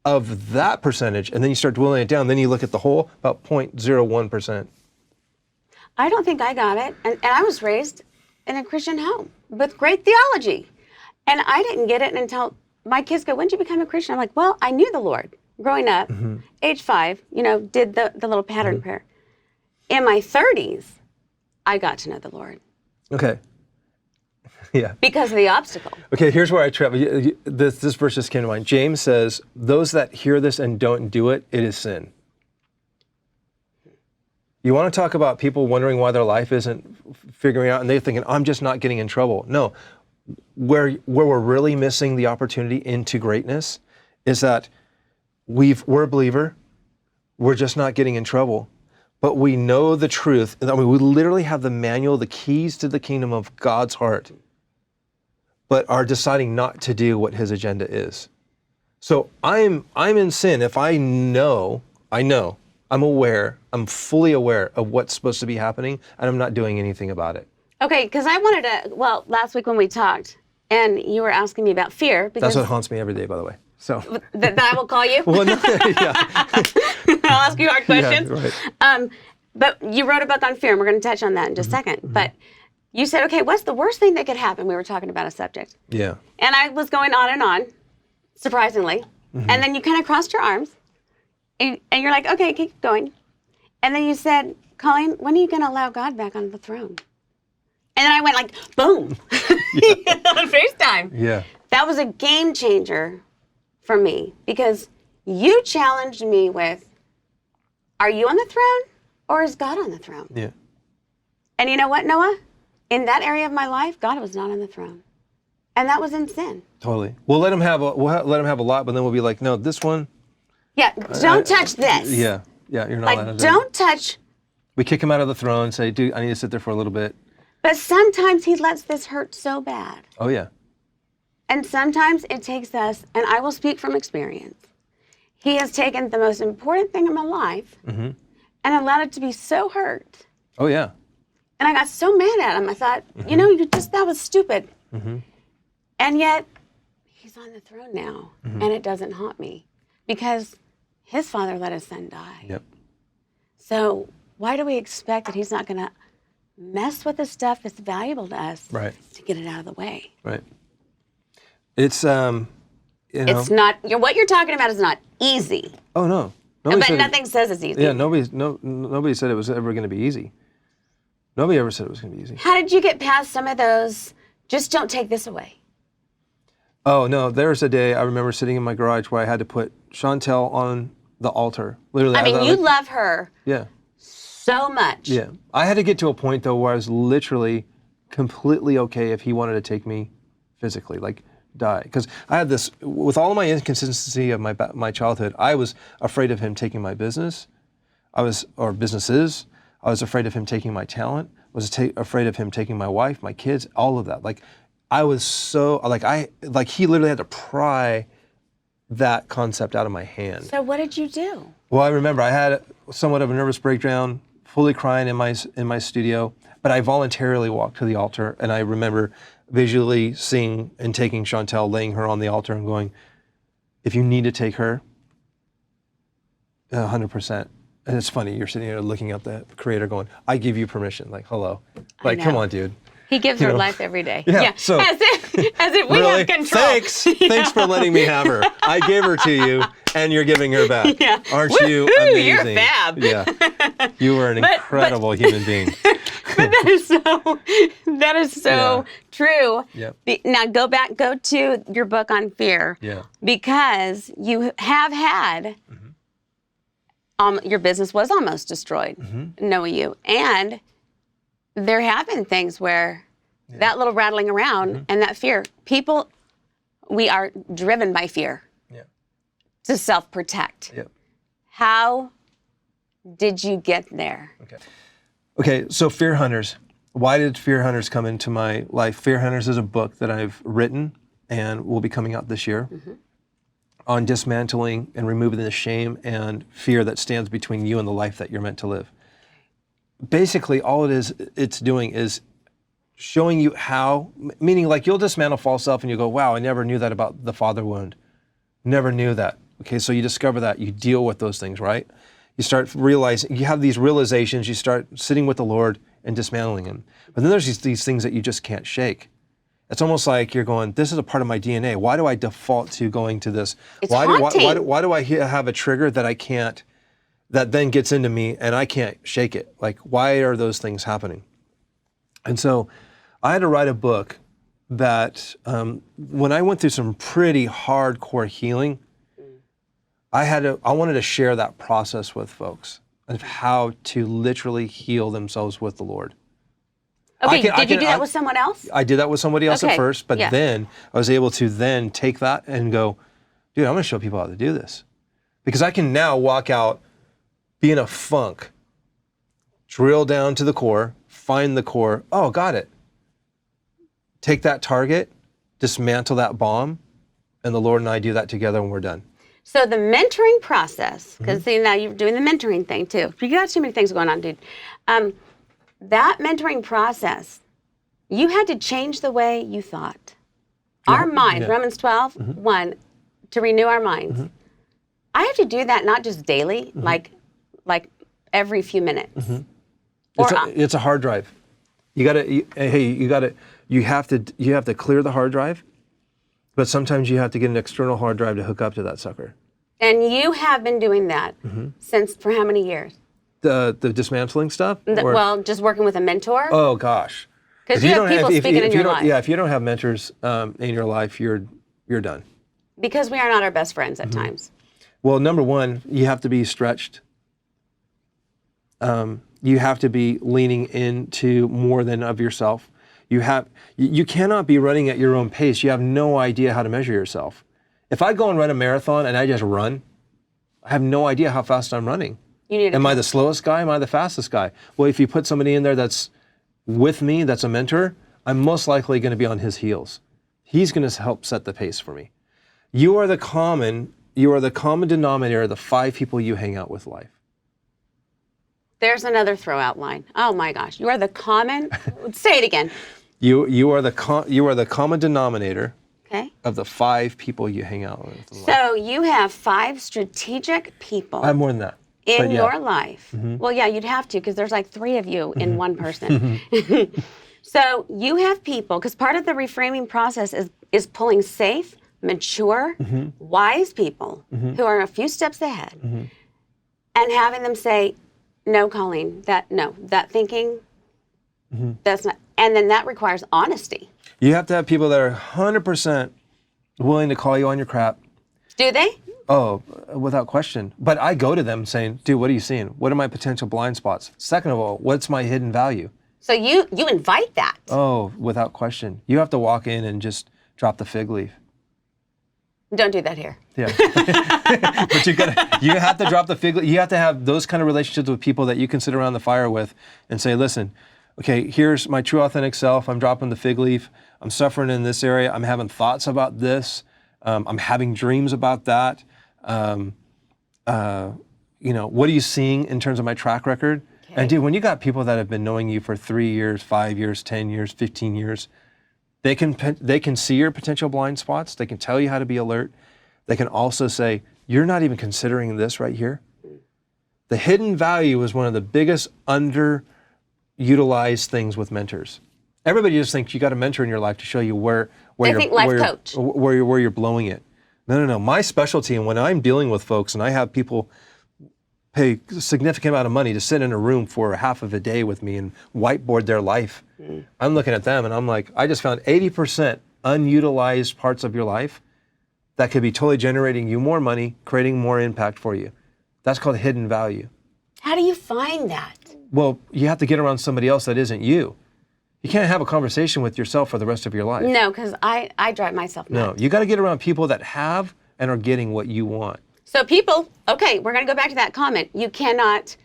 Of that percentage, and then you start dwindling it down, then you look at the whole, about 0.01%. I don't think I got it. And I was raised in a Christian home with great theology. And I didn't get it until my kids go, when did you become a Christian? I'm like, well, I knew the Lord growing up, age 5, did the little pattern prayer. In my 30s, I got to know the Lord. Okay. Yeah. Because of the obstacle. Okay, here's where I trip. This verse just came to mind. James says, those that hear this and don't do it, it is sin. You want to talk about people wondering why their life isn't figuring out, and they're thinking, I'm just not getting in trouble. No, where we're really missing the opportunity into greatness is that we're a believer, we're just not getting in trouble, but we know the truth. I mean, we literally have the manual, the keys to the kingdom of God's heart, but are deciding not to do what his agenda is. So I'm in sin if I know, I'm aware, I'm fully aware of what's supposed to be happening, and I'm not doing anything about it. Okay, because I wanted to, last week when we talked, and you were asking me about fear. Because That's what haunts me every day, by the way. So that I will call you? well, no, yeah. I'll ask you hard questions. Yeah, right. But you wrote a book on fear, and we're going to touch on that in just a second. But you said, okay, what's the worst thing that could happen? We were talking about a subject. Yeah. And I was going on, surprisingly. And then you kind of crossed your arms, and you're like, okay, keep going. And then you said, Colleen, when are you going to allow God back on the throne? And then I went like, boom, on FaceTime. Yeah. That was a game changer for me because you challenged me with, are you on the throne or is God on the throne? Yeah. And you know what, Noah? In that area of my life, God was not on the throne. And that was in sin. Totally. We'll let him have a lot, but then we'll be like, no, this one. Yeah, don't touch this. Yeah. Yeah. You're not allowed Like, to do it. don't touch We kick him out of the throne, say, dude, I need to sit there for a little bit. But sometimes he lets this hurt so bad. Oh, yeah. And sometimes it takes us, and I will speak from experience, he has taken the most important thing in my life and allowed it to be so hurt. Oh, yeah. And I got so mad at him. I thought, you know, that was stupid. And yet, he's on the throne now, and it doesn't haunt me because his father let his son die. Yep. So why do we expect that he's not going to mess with the stuff that's valuable to us to get it out of the way? Right. It's, you know. It's not, what you're talking about is not easy. Oh, no. But nothing says it's easy. Yeah, nobody said it was ever going to be easy. Nobody ever said it was going to be easy. How did you get past some of those, just don't take this away? Oh, no. There was a day I remember sitting in my garage where I had to put Chantel on the altar. Literally. I mean, you love her so much. Yeah. I had to get to a point, though, where I was literally completely okay if he wanted to take me physically, like die. Because I had this, with all of my inconsistency of my childhood, I was afraid of him taking my business. Or businesses. I was afraid of him taking my talent. I was afraid of him taking my wife, my kids, all of that. Like, I was so, he literally had to pry that concept out of my hand. So what did you do? Well, I remember I had somewhat of a nervous breakdown, fully crying in my studio, but I voluntarily walked to the altar, and I remember visually seeing and taking Chantel, laying her on the altar and going, if you need to take her, 100%. And it's funny, you're sitting there looking at the Creator going, I give you permission. Like, hello. Like, come on, dude. He gives her life every day. Yeah. So, as if we really, have control. Thanks for letting me have her. I gave her to you, and you're giving her back. Yeah. Aren't Woo-hoo, you amazing? You're fab. Yeah. You were an incredible human being. But that is so true. Yep. Now go to your book on fear. Yeah. Because you have had, your business was almost destroyed, Noah, you. And there have been things where that little rattling around and that fear, we are driven by fear to self-protect. Yep. How did you get there? Okay, so Fear Hunters. Why did Fear Hunters come into my life? Fear Hunters is a book that I've written and will be coming out this year on dismantling and removing the shame and fear that stands between you and the life that you're meant to live. Basically, all it's doing is showing you how, meaning like you'll dismantle false self and you go, wow, I never knew that about the father wound. Never knew that. Okay, so you discover that, you deal with those things, right? You start realizing, you have these realizations, you start sitting with the Lord and dismantling Him. But then there's these things that you just can't shake. It's almost like you're going, this is a part of my DNA. Why do I default to going to this? It's why do I have a trigger that I can't, that then gets into me and I can't shake it? Like, why are those things happening? And so I had to write a book that when I went through some pretty hardcore healing, I wanted to share that process with folks of how to literally heal themselves with the Lord. Okay, did you do that with someone else? I did that with somebody else at first, but then I was able to then take that and go, dude, I'm going to show people how to do this. Because I can now walk out, be in a funk, drill down to the core, find the core, oh, got it. Take that target, dismantle that bomb, and the Lord and I do that together when we're done. So the mentoring process, because see, now you're doing the mentoring thing too. You got too many things going on, dude. That mentoring process, you had to change the way you thought. Our minds, Romans 12, 1, to renew our minds. I have to do that not just daily, like every few minutes. It's a hard drive. You have to clear the hard drive, but sometimes you have to get an external hard drive to hook up to that sucker. And you have been doing that since, for how many years? The dismantling stuff? Well, just working with a mentor? Oh, gosh. Because you have people speaking in your life. Yeah, if you don't have mentors in your life, you're done. Because we are not our best friends at times. Well, number one, you have to be stretched. You have to be leaning into more than of yourself. You cannot be running at your own pace. You have no idea how to measure yourself. If I go and run a marathon and I just run, I have no idea how fast I'm running. You need a Am I coach. the slowest guy? Am I the fastest guy? Well, if you put somebody in there that's with me, that's a mentor, I'm most likely going to be on his heels. He's going to help set the pace for me. You are the common denominator of the 5 people you hang out with life. There's another throw out line. Oh my gosh. You are the common, say it again. You are the common denominator Okay. of the 5 people you hang out with in life. So you have 5 strategic people I have more than that. in but yeah. your life. Well, yeah, you'd have to because there's like 3 of you in one person. So you have people, because part of the reframing process is pulling safe, mature, wise people who are a few steps ahead and having them say, no, Colleen, that thinking, that's not, and then that requires honesty. You have to have people that are 100% willing to call you on your crap. Do they? Oh, without question. But I go to them saying, dude, what are you seeing? What are my potential blind spots? Second of all, what's my hidden value? So you invite that. Oh, without question. You have to walk in and just drop the fig leaf. Don't do that here. Yeah. But you have to drop the fig leaf. You have to have those kind of relationships with people that you can sit around the fire with and say, listen, okay, here's my true authentic self. I'm dropping the fig leaf. I'm suffering in this area. I'm having thoughts about this. I'm having dreams about that. What are you seeing in terms of my track record? Okay. And dude, when you got people that have been knowing you for 3 years, 5 years, 10 years, 15 years, they can see your potential blind spots. They can tell you how to be alert. They can also say, you're not even considering this right here. The hidden value is one of the biggest underutilized things with mentors. Everybody just thinks you got a mentor in your life to show you where you're blowing it. No. My specialty, and when I'm dealing with folks and I have people pay a significant amount of money to sit in a room for half of a day with me and whiteboard their life, I'm looking at them and I'm like, I just found 80% unutilized parts of your life that could be totally generating you more money, creating more impact for you. That's called hidden value. How do you find that? Well, you have to get around somebody else that isn't you. You can't have a conversation with yourself for the rest of your life. No, because I drive myself nuts. No, you got to get around people that have and are getting what you want. So people, okay, we're going to go back to that comment. You cannot,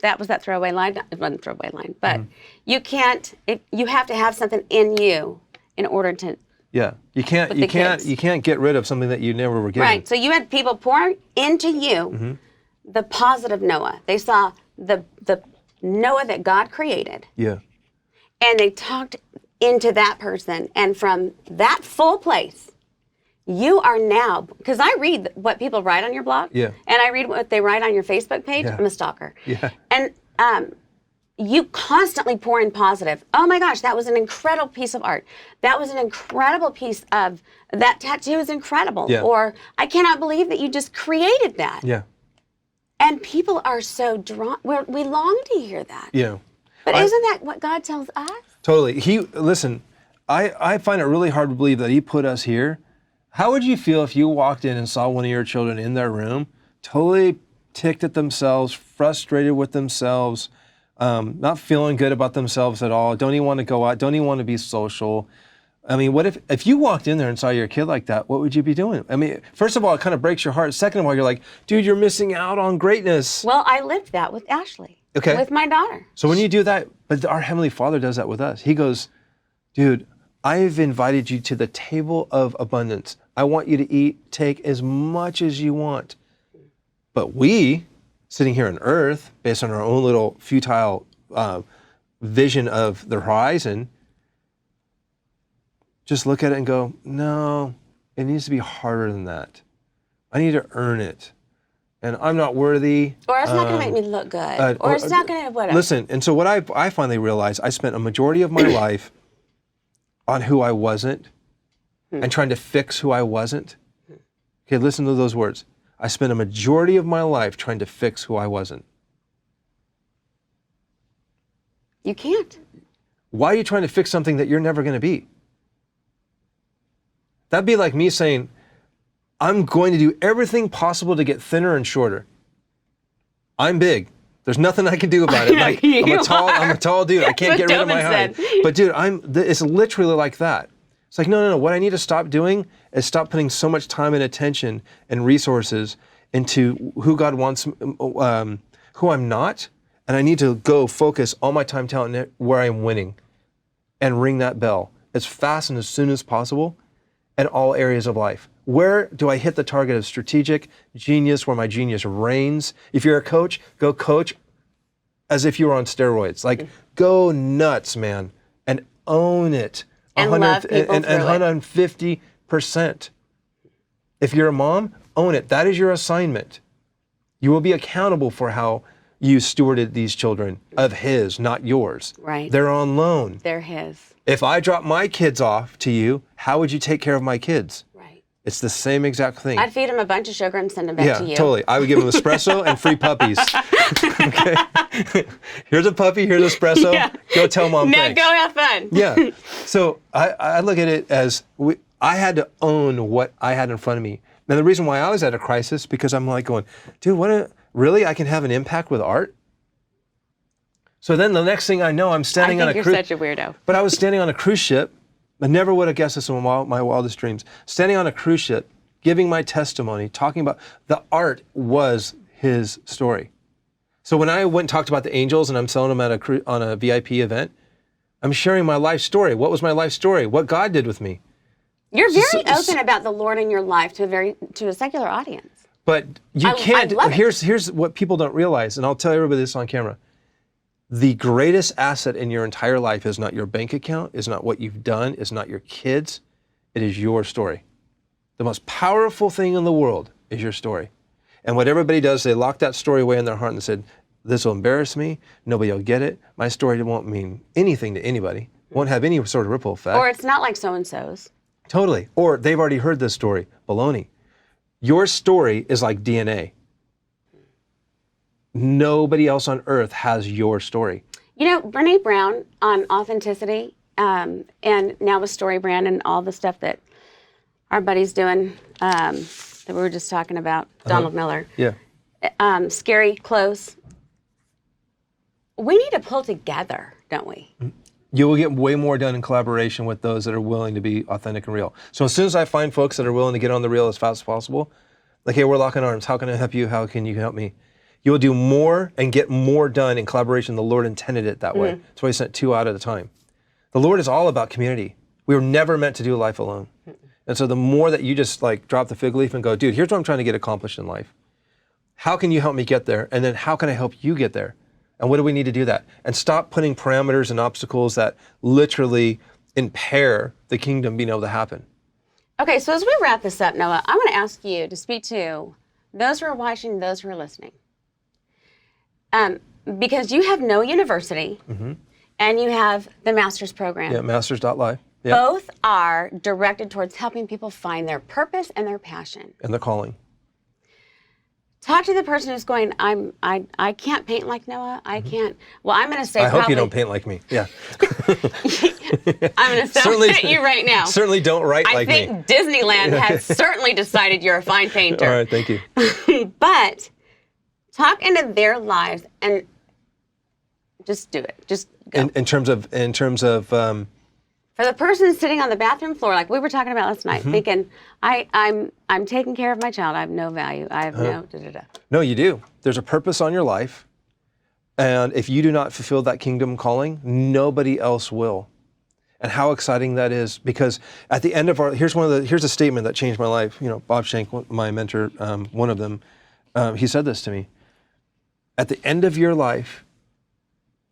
that was that throwaway line. It wasn't a throwaway line, but you can't, you have to have something in you in order to. Yeah, you can't get rid of something that you never were given. Right, so you had people pour into you the positive Noah. They saw the Noah that God created. Yeah. And they talked into that person. And from that full place, you are now, because I read what people write on your blog. Yeah. And I read what they write on your Facebook page. Yeah. I'm a stalker. Yeah. And you constantly pour in positive. Oh my gosh, that was an incredible piece of art. That was an incredible piece of, that tattoo is incredible. Yeah. Or I cannot believe that you just created that. Yeah. And people are so drawn, we long to hear that. Yeah. But isn't that what God tells us? Totally. Listen, I find it really hard to believe that he put us here. How would you feel if you walked in and saw one of your children in their room, totally ticked at themselves, frustrated with themselves, not feeling good about themselves at all, don't even want to go out, don't even want to be social? I mean, what if you walked in there and saw your kid like that, what would you be doing? I mean, first of all, it kind of breaks your heart. Second of all, you're like, dude, you're missing out on greatness. Well, I lived that with Ashley. Okay. With my daughter. So when you do that, but our Heavenly Father does that with us. He goes, dude, I've invited you to the table of abundance. I want you to eat, take as much as you want. But we, sitting here on earth, based on our own little futile vision of the horizon, just look at it and go, no, it needs to be harder than that. I need to earn it. And I'm not worthy. Or it's not going to make me look good. Or it's not going to, whatever. Listen, and so what I finally realized, I spent a majority of my life on who I wasn't and trying to fix who I wasn't. Okay, listen to those words. I spent a majority of my life trying to fix who I wasn't. You can't. Why are you trying to fix something that you're never going to be? That'd be like me saying, I'm going to do everything possible to get thinner and shorter. I'm big. There's nothing I can do about it. Like, I'm a tall dude. I can't get rid of my height. But dude, it's literally like that. It's like, no. What I need to stop doing is stop putting so much time and attention and resources into who God wants, who I'm not, and I need to go focus all my time, talent, where I'm winning, and ring that bell as fast and as soon as possible in all areas of life. Where do I hit the target of strategic genius, where my genius reigns? If you're a coach, go coach as if you were on steroids. Like, go nuts, man, and own it. And love people and 150%. If you're a mom, own it. That is your assignment. You will be accountable for how you stewarded these children of his, not yours. Right. They're on loan. They're his. If I drop my kids off to you, how would you take care of my kids? Right. It's the same exact thing. I'd feed them a bunch of sugar and send them back to you. Yeah, totally. I would give them espresso and free puppies. Okay. Here's a puppy, here's espresso. Yeah. Go tell mom Now thanks. go have fun. Yeah. So I look at it as I had to own what I had in front of me. And the reason why I was at a crisis, because I'm like going, dude, really? I can have an impact with art? So then the next thing I know, I'm standing on a cruise. I think you're such a weirdo. But I was standing on a cruise ship. I never would have guessed this in my wildest dreams. Standing on a cruise ship, giving my testimony, talking about the art was his story. So when I went and talked about the angels and I'm selling them on a VIP event, I'm sharing my life story. What was my life story? What God did with me. You're very open about the Lord in your life to a secular audience. But you can't. I love it. Here's what people don't realize, and I'll tell everybody this on camera. The greatest asset in your entire life is not your bank account, is not what you've done, is not your kids. It is your story. The most powerful thing in the world is your story. And what everybody does, they lock that story away in their heart and said, this will embarrass me. Nobody will get it. My story won't mean anything to anybody. Won't have any sort of ripple effect. Or it's not like so-and-so's. Totally. Or they've already heard this story. Baloney. Your story is like DNA. Nobody else on earth has your story. You know, Brene Brown on authenticity, and now with Story Brand and all the stuff that our buddy's doing, that we were just talking about, Donald Miller. Yeah. Scary, close. We need to pull together, don't we? You will get way more done in collaboration with those that are willing to be authentic and real. So as soon as I find folks that are willing to get on the reel as fast as possible, like, hey, we're locking arms. How can I help you? How can you help me? You'll do more and get more done in collaboration. The Lord intended it that way. That's why he sent 2 out at a time. The Lord is all about community. We were never meant to do life alone. And so the more that you just like drop the fig leaf and go, dude, here's what I'm trying to get accomplished in life. How can you help me get there? And then how can I help you get there? And what do we need to do that? And stop putting parameters and obstacles that literally impair the kingdom being able to happen. Okay, so as we wrap this up, Noah, I want to ask you to speak to those who are watching, those who are listening. Because you have no university and you have the master's program. Yeah, masters.live. Yeah. Both are directed towards helping people find their purpose and their passion. And the calling. Talk to the person who's going, I can't paint like Noah. I can't. Well, I'm going to say I hope you don't paint like me. Yeah. I'm going to sound at you right now. Certainly don't write like me. I think Disneyland has certainly decided you're a fine painter. All right, thank you. But talk into their lives and just do it. Just go. In terms of for the person sitting on the bathroom floor, like we were talking about last night, thinking, I'm taking care of my child. I have no value. I have no da-da-da. No, you do. There's a purpose on your life. And if you do not fulfill that kingdom calling, nobody else will. And how exciting that is, because at the end of here's a statement that changed my life. You know, Bob Shank, my mentor, one of them, he said this to me. At the end of your life,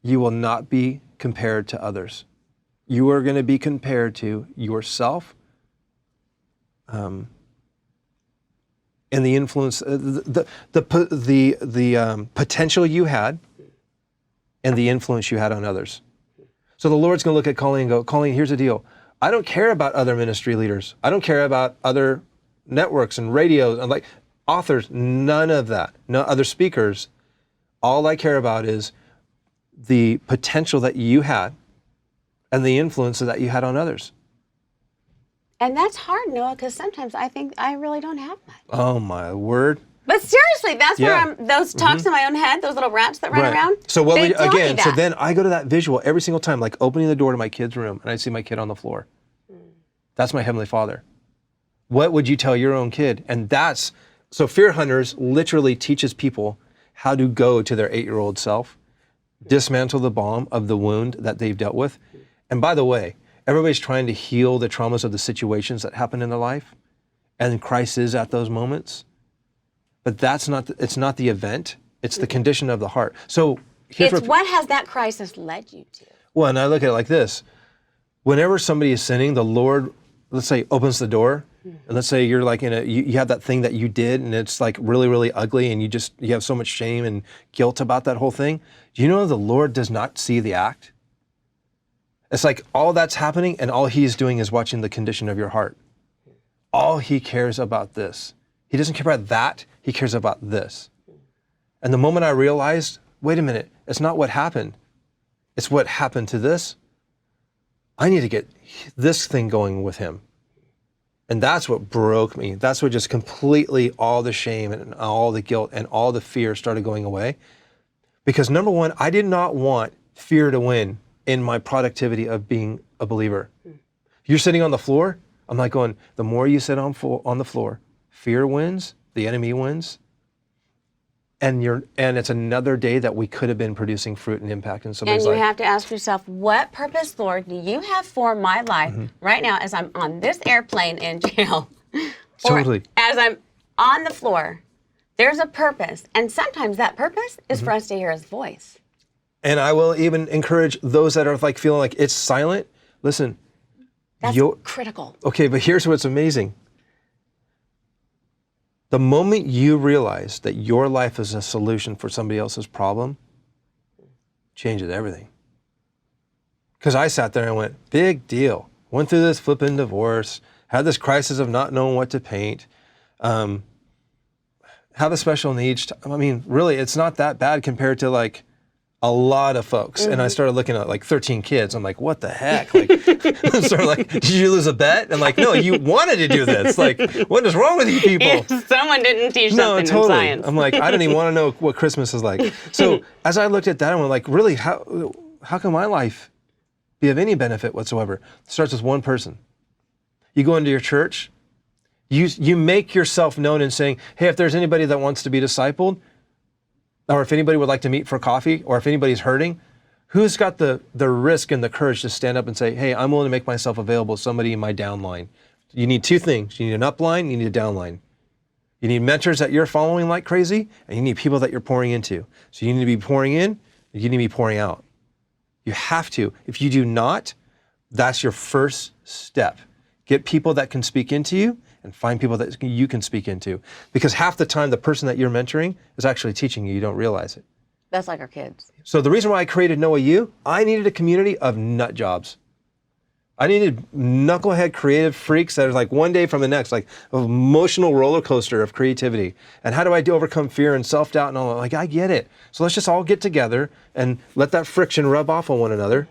you will not be compared to others. You are going to be compared to yourself, and the influence, the potential you had, and the influence you had on others. So the Lord's going to look at Colleen and go, Colleen, here's the deal. I don't care about other ministry leaders. I don't care about other networks and radios and like authors. None of that. No other speakers. All I care about is the potential that you had and the influence that you had on others. And that's hard, Noah, because sometimes I think I really don't have much. Oh my word. But seriously, that's where those talks in my own head, those little rats that run around. So so then I go to that visual every single time, like opening the door to my kid's room and I see my kid on the floor. That's my Heavenly Father. What would you tell your own kid? And that's So Fear Hunters literally teaches people how to go to their 8-year-old self, dismantle the bomb of the wound that they've dealt with. And by the way, everybody's trying to heal the traumas of the situations that happen in their life, and Christ is at those moments. But it's not the event, it's the condition of the heart. So here's what has that crisis led you to? Well, and I look at it like this. Whenever somebody is sinning, the Lord, let's say, opens the door, and let's say you're like you have that thing that you did, and it's like really, really ugly, and you have so much shame and guilt about that whole thing. Do you know the Lord does not see the act? It's like all that's happening, and all He's doing is watching the condition of your heart. All He cares about this. He doesn't care about that, He cares about this. And the moment I realized, wait a minute, it's not what happened. It's what happened to this. I need to get this thing going with Him. And that's what broke me. That's what just completely all the shame and all the guilt and all the fear started going away. Because number one, I did not want fear to win in my productivity of being a believer. You're sitting on the floor. I'm like going, the more you sit on the floor, fear wins, the enemy wins. And it's another day that we could have been producing fruit and impact in somebody's life. And you have to ask yourself, what purpose, Lord, do you have for my life right now as I'm on this airplane in jail? Totally. Or as I'm on the floor, there's a purpose. And sometimes that purpose is for us to hear His voice. And I will even encourage those that are like feeling like it's silent. Listen. That's critical. Okay, but here's what's amazing. The moment you realize that your life is a solution for somebody else's problem, changes everything. Because I sat there and went, big deal. Went through this flipping divorce, had this crisis of not knowing what to paint, have a special needs. I mean, really, it's not that bad compared to like a lot of folks. And I started looking at like 13 kids. I'm like, what the heck? Like, sort of like, did you lose a bet? And like, no, you wanted to do this. Like, what is wrong with you people? Someone didn't teach something totally. in science. I'm like, I didn't even want to know what Christmas is like. So as I looked at that, I went like, really, how can my life be of any benefit whatsoever? It starts with one person. You go into your church, you make yourself known in saying, hey, if there's anybody that wants to be discipled, or if anybody would like to meet for coffee, or if anybody's hurting, who's got the risk and the courage to stand up and say, hey, I'm willing to make myself available to somebody in my downline? You need two things. You need an upline, you need a downline. You need mentors that you're following like crazy, and you need people that you're pouring into. So you need to be pouring in, you need to be pouring out. You have to. If you do not, that's your first step. Get people that can speak into you, and find people that you can speak into. Because half the time, the person that you're mentoring is actually teaching you. You don't realize it. That's like our kids. So the reason why I created Noah U, I needed a community of nut jobs. I needed knucklehead creative freaks that are like one day from the next, like an emotional roller coaster of creativity. And how do I overcome fear and self-doubt and all that? Like, I get it. So let's just all get together and let that friction rub off on one another.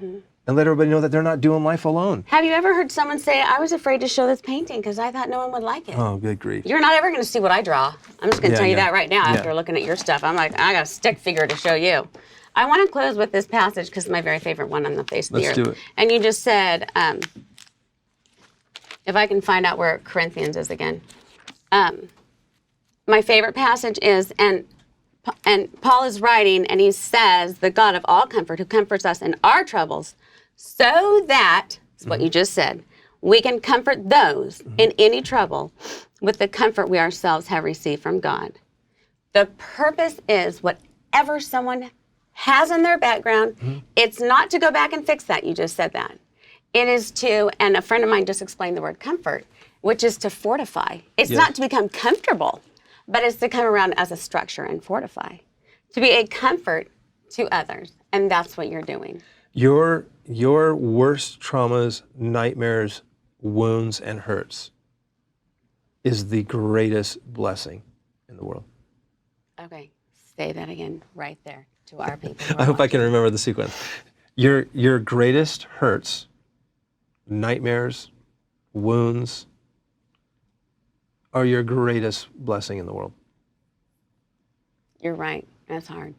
And let everybody know that they're not doing life alone. Have you ever heard someone say, I was afraid to show this painting because I thought no one would like it? Oh, good grief. You're not ever going to see what I draw. I'm just going to tell you that right now after Yeah. looking at your stuff. I'm like, I got a stick figure to show you. I want to close with this passage because it's my very favorite one on the face of the earth. Let's do it. And you just said, if I can find out where Corinthians is again. My favorite passage is, and Paul is writing, and he says, the God of all comfort, who comforts us in our troubles, so that, that's what you just said, we can comfort those in any trouble with the comfort we ourselves have received from God. The purpose is whatever someone has in their background, it's not to go back and fix that. You just said that. It is to, and a friend of mine just explained the word comfort, which is to fortify. It's not to become comfortable, but it's to come around as a structure and fortify, to be a comfort to others. And that's what you're doing. Your worst traumas, nightmares, wounds, and hurts is the greatest blessing in the world. Okay, say that again right there to our people. I hope I can remember the sequence. Your greatest hurts, nightmares, wounds, are your greatest blessing in the world. You're right. That's hard.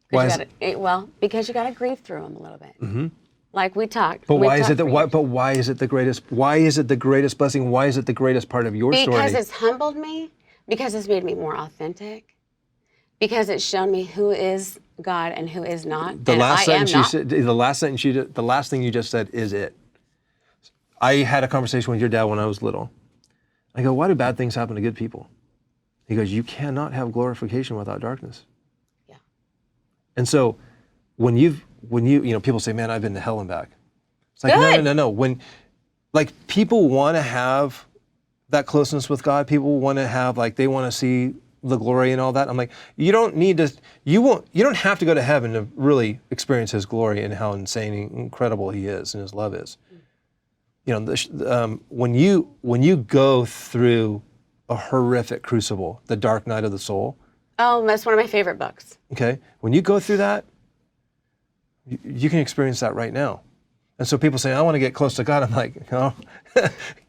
Why is Well, because you got to grieve through them a little bit. Like we talked. But why is it the greatest? Why is it the greatest blessing? Why is it the greatest part of your story? Because it's humbled me. Because it's made me more authentic. Because it's shown me who is God and who is not. The and last I am sentence you not. said, the last thing you just said is it. I had a conversation with your dad when I was little. I go, why do bad things happen to good people? He goes, you cannot have glorification without darkness. Yeah. And so when you people say, man, I've been to hell and back. It's like, Good. no. When, like, people want to have that closeness with God, people want to have, like, they want to see the glory and all that. I'm like, you don't have to go to heaven to really experience his glory and how insane and incredible he is and his love is. You know, when you go through a horrific crucible, the dark night of the soul. Oh, that's one of my favorite books. Okay, when you go through that, you can experience that right now. And so people say, I want to get close to God. I'm like, oh,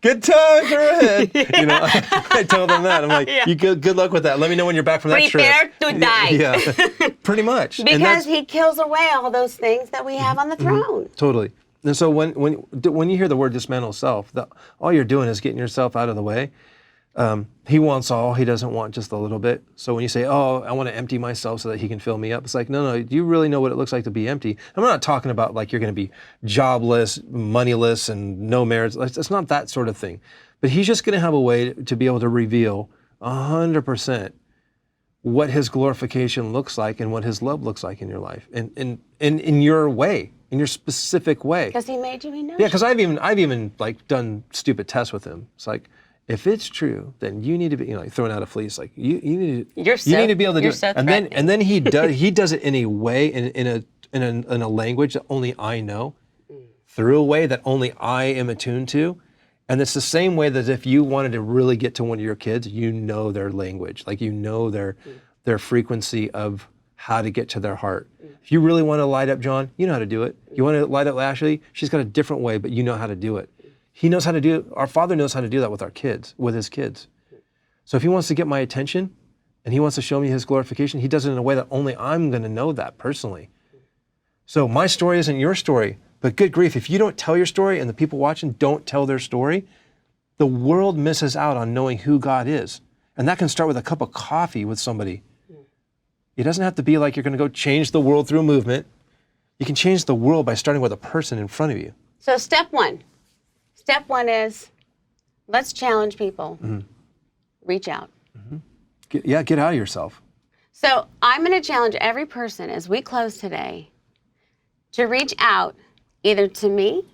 good times are ahead. You know, I told them that. I'm like, you good luck with that. Let me know when you're back from that trip. Prepare to die. Yeah, pretty much. Because he kills away all those things that we have on the throne. Totally. And so when you hear the word dismantle self, all you're doing is getting yourself out of the way. He wants all, he doesn't want just a little bit. So when you say, oh, I want to empty myself so that he can fill me up, it's like, no, do you really know what it looks like to be empty? I'm not talking about like you're going to be jobless, moneyless, and no marriage. It's not that sort of thing. But he's just going to have a way to be able to reveal 100% what his glorification looks like and what his love looks like in your life, and in your way, in your specific way. Because he made you, he knows. Yeah, because I've even like done stupid tests with him. It's like, if it's true, then you need to be, like throwing out a fleece. Like you need to be able to do it. So and then he does it in a way, in a language that only I know, through a way that only I am attuned to. And it's the same way that if you wanted to really get to one of your kids, you know their language, like you know their frequency of how to get to their heart. If you really want to light up John, you know how to do it. You want to light up Ashley, she's got a different way, but you know how to do it. He knows how to do it. Our Father knows how to do that with our kids, with his kids. So if he wants to get my attention and he wants to show me his glorification, he does it in a way that only I'm going to know that personally. So my story isn't your story, but good grief, if you don't tell your story and the people watching don't tell their story, the world misses out on knowing who God is. And that can start with a cup of coffee with somebody. It doesn't have to be like you're going to go change the world through a movement. You can change the world by starting with a person in front of you. So step one. Step one is, let's challenge people. Reach out. Get out of yourself. So I'm going to challenge every person as we close today to reach out either to me,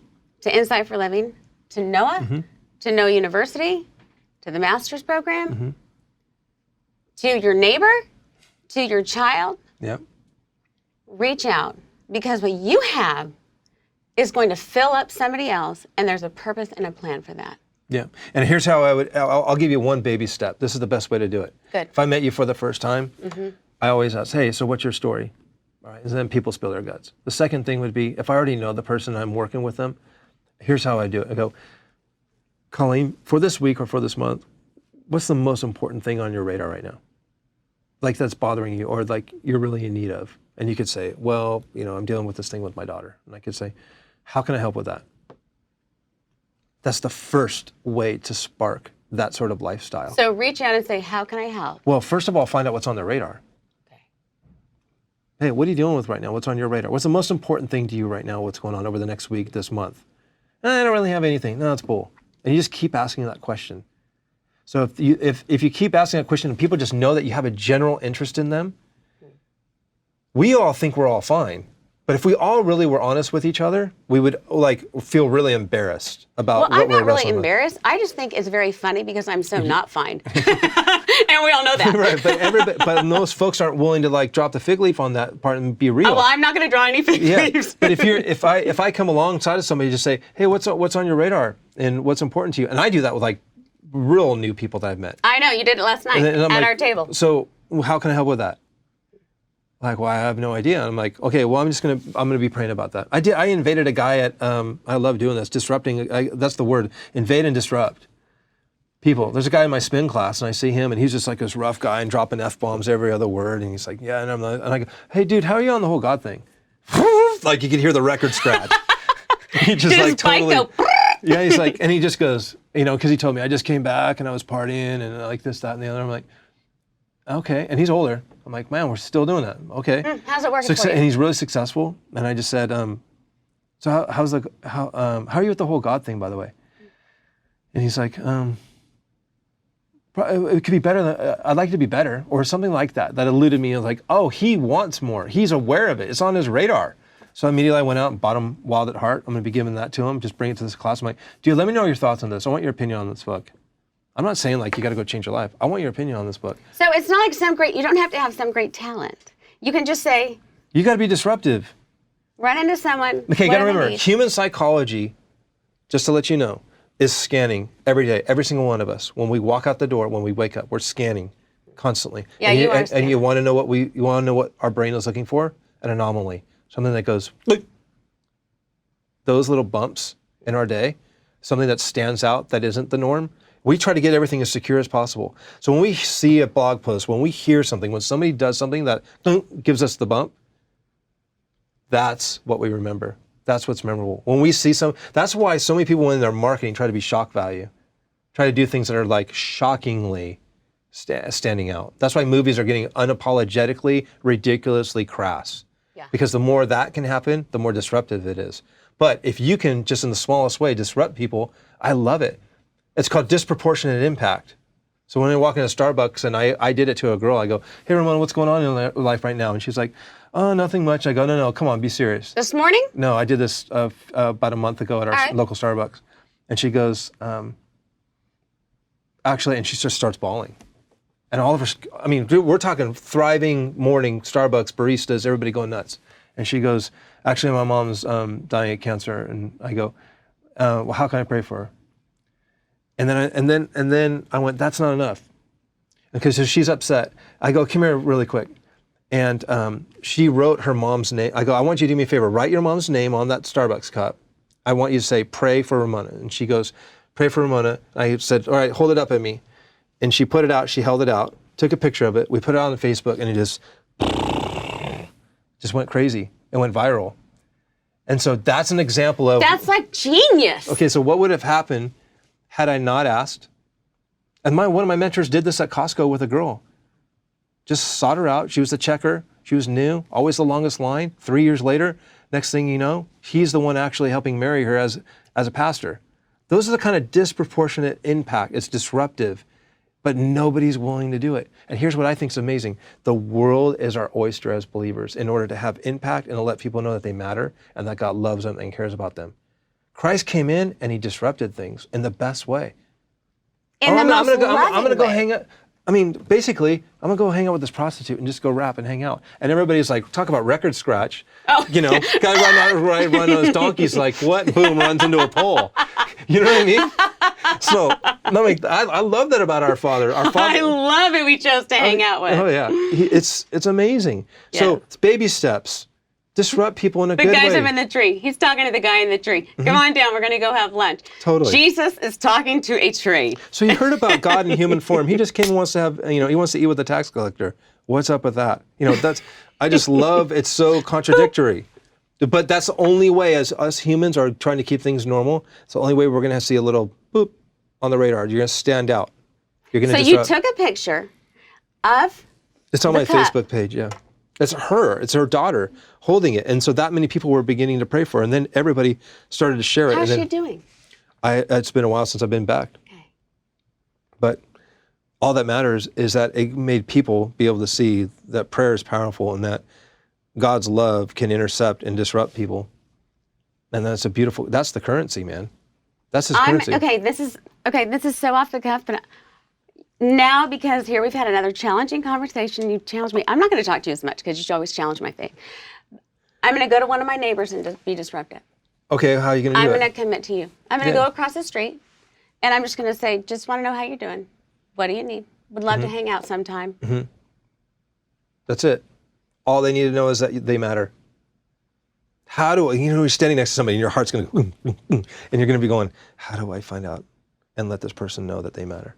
to Insight for Living, to Noah, to Noah University, to the master's program, to your neighbor, to your child. Yep. Reach out, because what you have is going to fill up somebody else, and there's a purpose and a plan for that. Yeah, and here's how I'll give you one baby step. This is the best way to do it. Good. If I met you for the first time, I always ask, hey, so what's your story? All right, and then people spill their guts. The second thing would be, if I already know the person I'm working with them, here's how I do it. I go, Colleen, for this week or for this month, what's the most important thing on your radar right now? Like that's bothering you or like you're really in need of? And you could say, well, I'm dealing with this thing with my daughter. And I could say, how can I help with that? That's the first way to spark that sort of lifestyle. So reach out and say, how can I help? Well, first of all, find out what's on their radar. Okay. Hey, what are you dealing with right now? What's on your radar? What's the most important thing to you right now? What's going on over the next week, this month? I don't really have anything. No, it's bull. And you just keep asking that question. So if you keep asking that question and people just know that you have a general interest in them, we all think we're all fine. But if we all really were honest with each other, we would feel really embarrassed about what we're wrestling with. Well, I'm not really embarrassed. I just think it's very funny because I'm so not fine. And we all know that. Right, but most folks aren't willing to drop the fig leaf on that part and be real. Oh, well, I'm not going to draw any fig leaves. But if I come alongside of somebody, just say, hey, what's on your radar and what's important to you? And I do that with real new people that I've met. I know, you did it last night at our table. So how can I help with that? Well, I have no idea. I'm like, okay, well, I'm gonna be praying about that. I invaded a guy at, I love doing this, disrupting, that's the word, invade and disrupt people. There's a guy in my spin class and I see him and he's just like this rough guy and dropping F-bombs every other word. And he's like, yeah, and I go, hey dude, how are you on the whole God thing? You could hear the record scratch. He just totally. Yeah, he's like, and he just goes, You know, because he told me, I just came back and I was partying and like this, that, and the other. I'm like, okay. And he's older. I'm like, man, we're still doing that. Okay. How's it working for you? And he's really successsul. And I just said, so how are you with the whole God thing, by the way? And he's like, it could be better. I'd like it to be better, or something like that. That eluded me. I was like, oh, he wants more. He's aware of it. It's on his radar. So immediately I went out and bought him Wild at Heart. I'm going to be giving that to him. Just bring it to this class. I'm like, dude, let me know your thoughts on this. I want your opinion on this book. I'm not saying like you got to go change your life. I want your opinion on this book. So it's not like you don't have to have some great talent. You can just say, you got to be disruptive. Run into someone. Okay, you got to remember, human psychology, just to let you know, is scanning every day, every single one of us. When we walk out the door, when we wake up, we're scanning constantly. Yeah, and you want to know what our brain is looking for? An anomaly, something that goes, Bleep. Those little bumps in our day, something that stands out that isn't the norm. We try to get everything as secure as possible. So when we see a blog post, when we hear something, when somebody does something that gives us the bump, that's what we remember. That's what's memorable. When we see that's why so many people in their marketing try to be shock value, try to do things that are like shockingly standing out. That's why movies are getting unapologetically, ridiculously crass. Yeah. Because the more that can happen, the more disruptive it is. But if you can just in the smallest way disrupt people, I love it. It's called disproportionate impact. So when I walk into Starbucks and I did it to a girl, I go, hey Ramona, what's going on in your life right now? And she's like, oh, nothing much. I go, no, come on, be serious. This morning? No, I did this about a month ago at our local Starbucks. And she goes, actually, and she just starts bawling. And all of her, dude, we're talking thriving morning, Starbucks, baristas, everybody going nuts. And she goes, actually, my mom's dying of cancer. And I go, well, how can I pray for her? And then I went, that's not enough. Because she's upset. I go, come here really quick. And she wrote her mom's name. I go, I want you to do me a favor. Write your mom's name on that Starbucks cup. I want you to say, pray for Ramona. And she goes, pray for Ramona. I said, all right, hold it up at me. And she put it out. She held it out, took a picture of it. We put it on Facebook, and it just went crazy. It went viral. And so that's an example of... That's like genius. Okay, so what would have happened had I not asked? And one of my mentors did this at Costco with a girl. Just sought her out. She was the checker. She was new, always the longest line. 3 years later, next thing you know, he's the one actually helping marry her as a pastor. Those are the kind of disproportionate impact. It's disruptive, but nobody's willing to do it. And here's what I think is amazing. The world is our oyster as believers in order to have impact and to let people know that they matter and that God loves them and cares about them. Christ came in and he disrupted things in the best way. I'm gonna go hang out. Basically, I'm gonna go hang out with this prostitute and just go rap and hang out. And everybody's like, talk about record scratch. Oh. You know, guy run on his donkey's like, what? Boom, runs into a pole. You know what I mean? So, I love that about our Father. Our Father. I love it. We chose to hang out with. Oh yeah, it's amazing. Yeah. So it's baby steps. Disrupt people in a good way. The guy's up in the tree. He's talking to the guy in the tree. Mm-hmm. Come on down. We're going to go have lunch. Totally. Jesus is talking to a tree. So you heard about God in human form. He just came and wants to have, he wants to eat with the tax collector. What's up with that? I just love, it's so contradictory. But that's the only way, as us humans are trying to keep things normal, it's the only way we're going to see a little boop on the radar. You're going to stand out. You're going to disrupt. You took a picture of It's on my Facebook page, yeah. It's her daughter holding it. And so that many people were beginning to pray for her. And then everybody started to share it. How's she doing? It's been a while since I've been back. Okay. But all that matters is that it made people be able to see that prayer is powerful and that God's love can intercept and disrupt people. And that's the currency, man. That's his currency. This is so off the cuff, but now, because here we've had another challenging conversation, you challenged me. I'm not going to talk to you as much because you always challenge my faith. I'm going to go to one of my neighbors and just be disruptive. Okay, how are you going to do it? I'm going to commit to you. I'm going to go across the street, and I'm just going to say, just want to know how you're doing. What do you need? Would love to hang out sometime. Mm-hmm. That's it. All they need to know is that they matter. You're standing next to somebody and your heart's going to go, and you're going to be going, how do I find out and let this person know that they matter?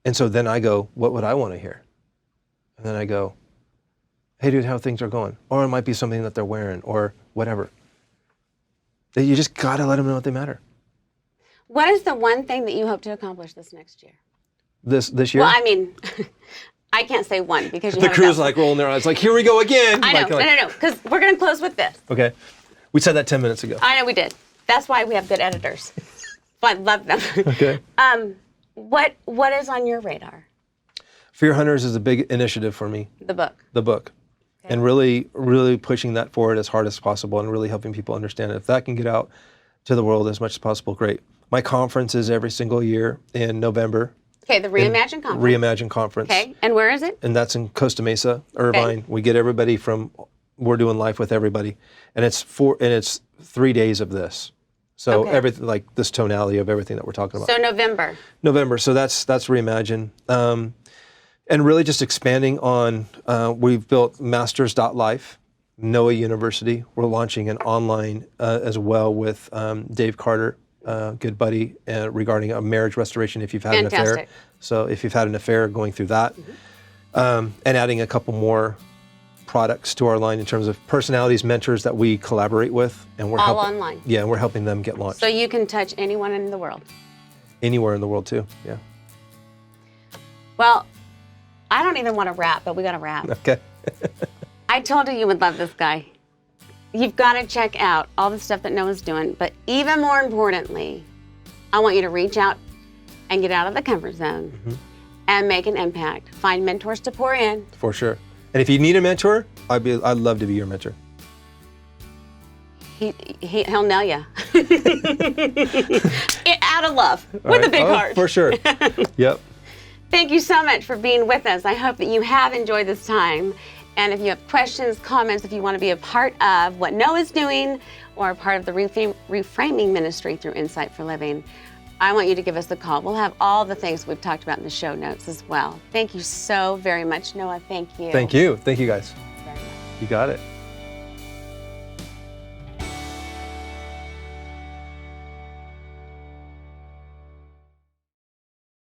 And so then I go, what would I want to hear? And then I go, hey dude, how things are going? Or it might be something that they're wearing or whatever. You just got to let them know that they matter. What is the one thing that you hope to accomplish this next year? This year? Well, I mean, I can't say one because you the haven't crew's got- like rolling their eyes, like, here we go again. I know, Like, no, because we're going to close with this. Okay. We said that 10 minutes ago. I know we did. That's why we have good editors. I love them. Okay. What is on your radar? Fear Hunters is a big initiative for me, The book. the book. Okay. And really, really pushing that forward as hard as possible and really helping people understand it. If that can get out to the world as much as possible, great. My conference is every single year in November. Okay, the Reimagine Conference. Reimagine Conference. Okay, and where is it? And that's in Costa Mesa, Irvine. We get everybody from, we're doing life with everybody. And it's 3 days of this. So Okay. everything, like this tonality of everything that we're talking about. So November. November, so that's Reimagine. And really just expanding on, we've built masters.life, Noah University. We're launching an online as well with Dave Carter, good buddy, regarding a marriage restoration if you've had an affair. Fantastic. So if you've had an affair, going through that. And adding a couple more products to our line in terms of personalities, mentors that we collaborate with. And we're All online. Yeah, and we're helping them get launched. So you can touch anyone in the world. Anywhere in the world too, yeah. Well, I don't even want to wrap, but we got to wrap. Okay. I told you you would love this guy. You've got to check out all the stuff that Noah's doing, but even more importantly, I want you to reach out and get out of the comfort zone and make an impact. Find mentors to pour in. For sure. And if you need a mentor, I'd love to be your mentor. He'll nail you. Out of love, with a big heart. For sure. Yep. Thank you so much for being with us. I hope that you have enjoyed this time. And if you have questions, comments, if you want to be a part of what Noah's doing or a part of the Reframing ministry through Insight for Living, I want you to give us a call. We'll have all the things we've talked about in the show notes as well. Thank you so very much, Noah. Thank you. Thank you. Thank you guys. Very much. You got it.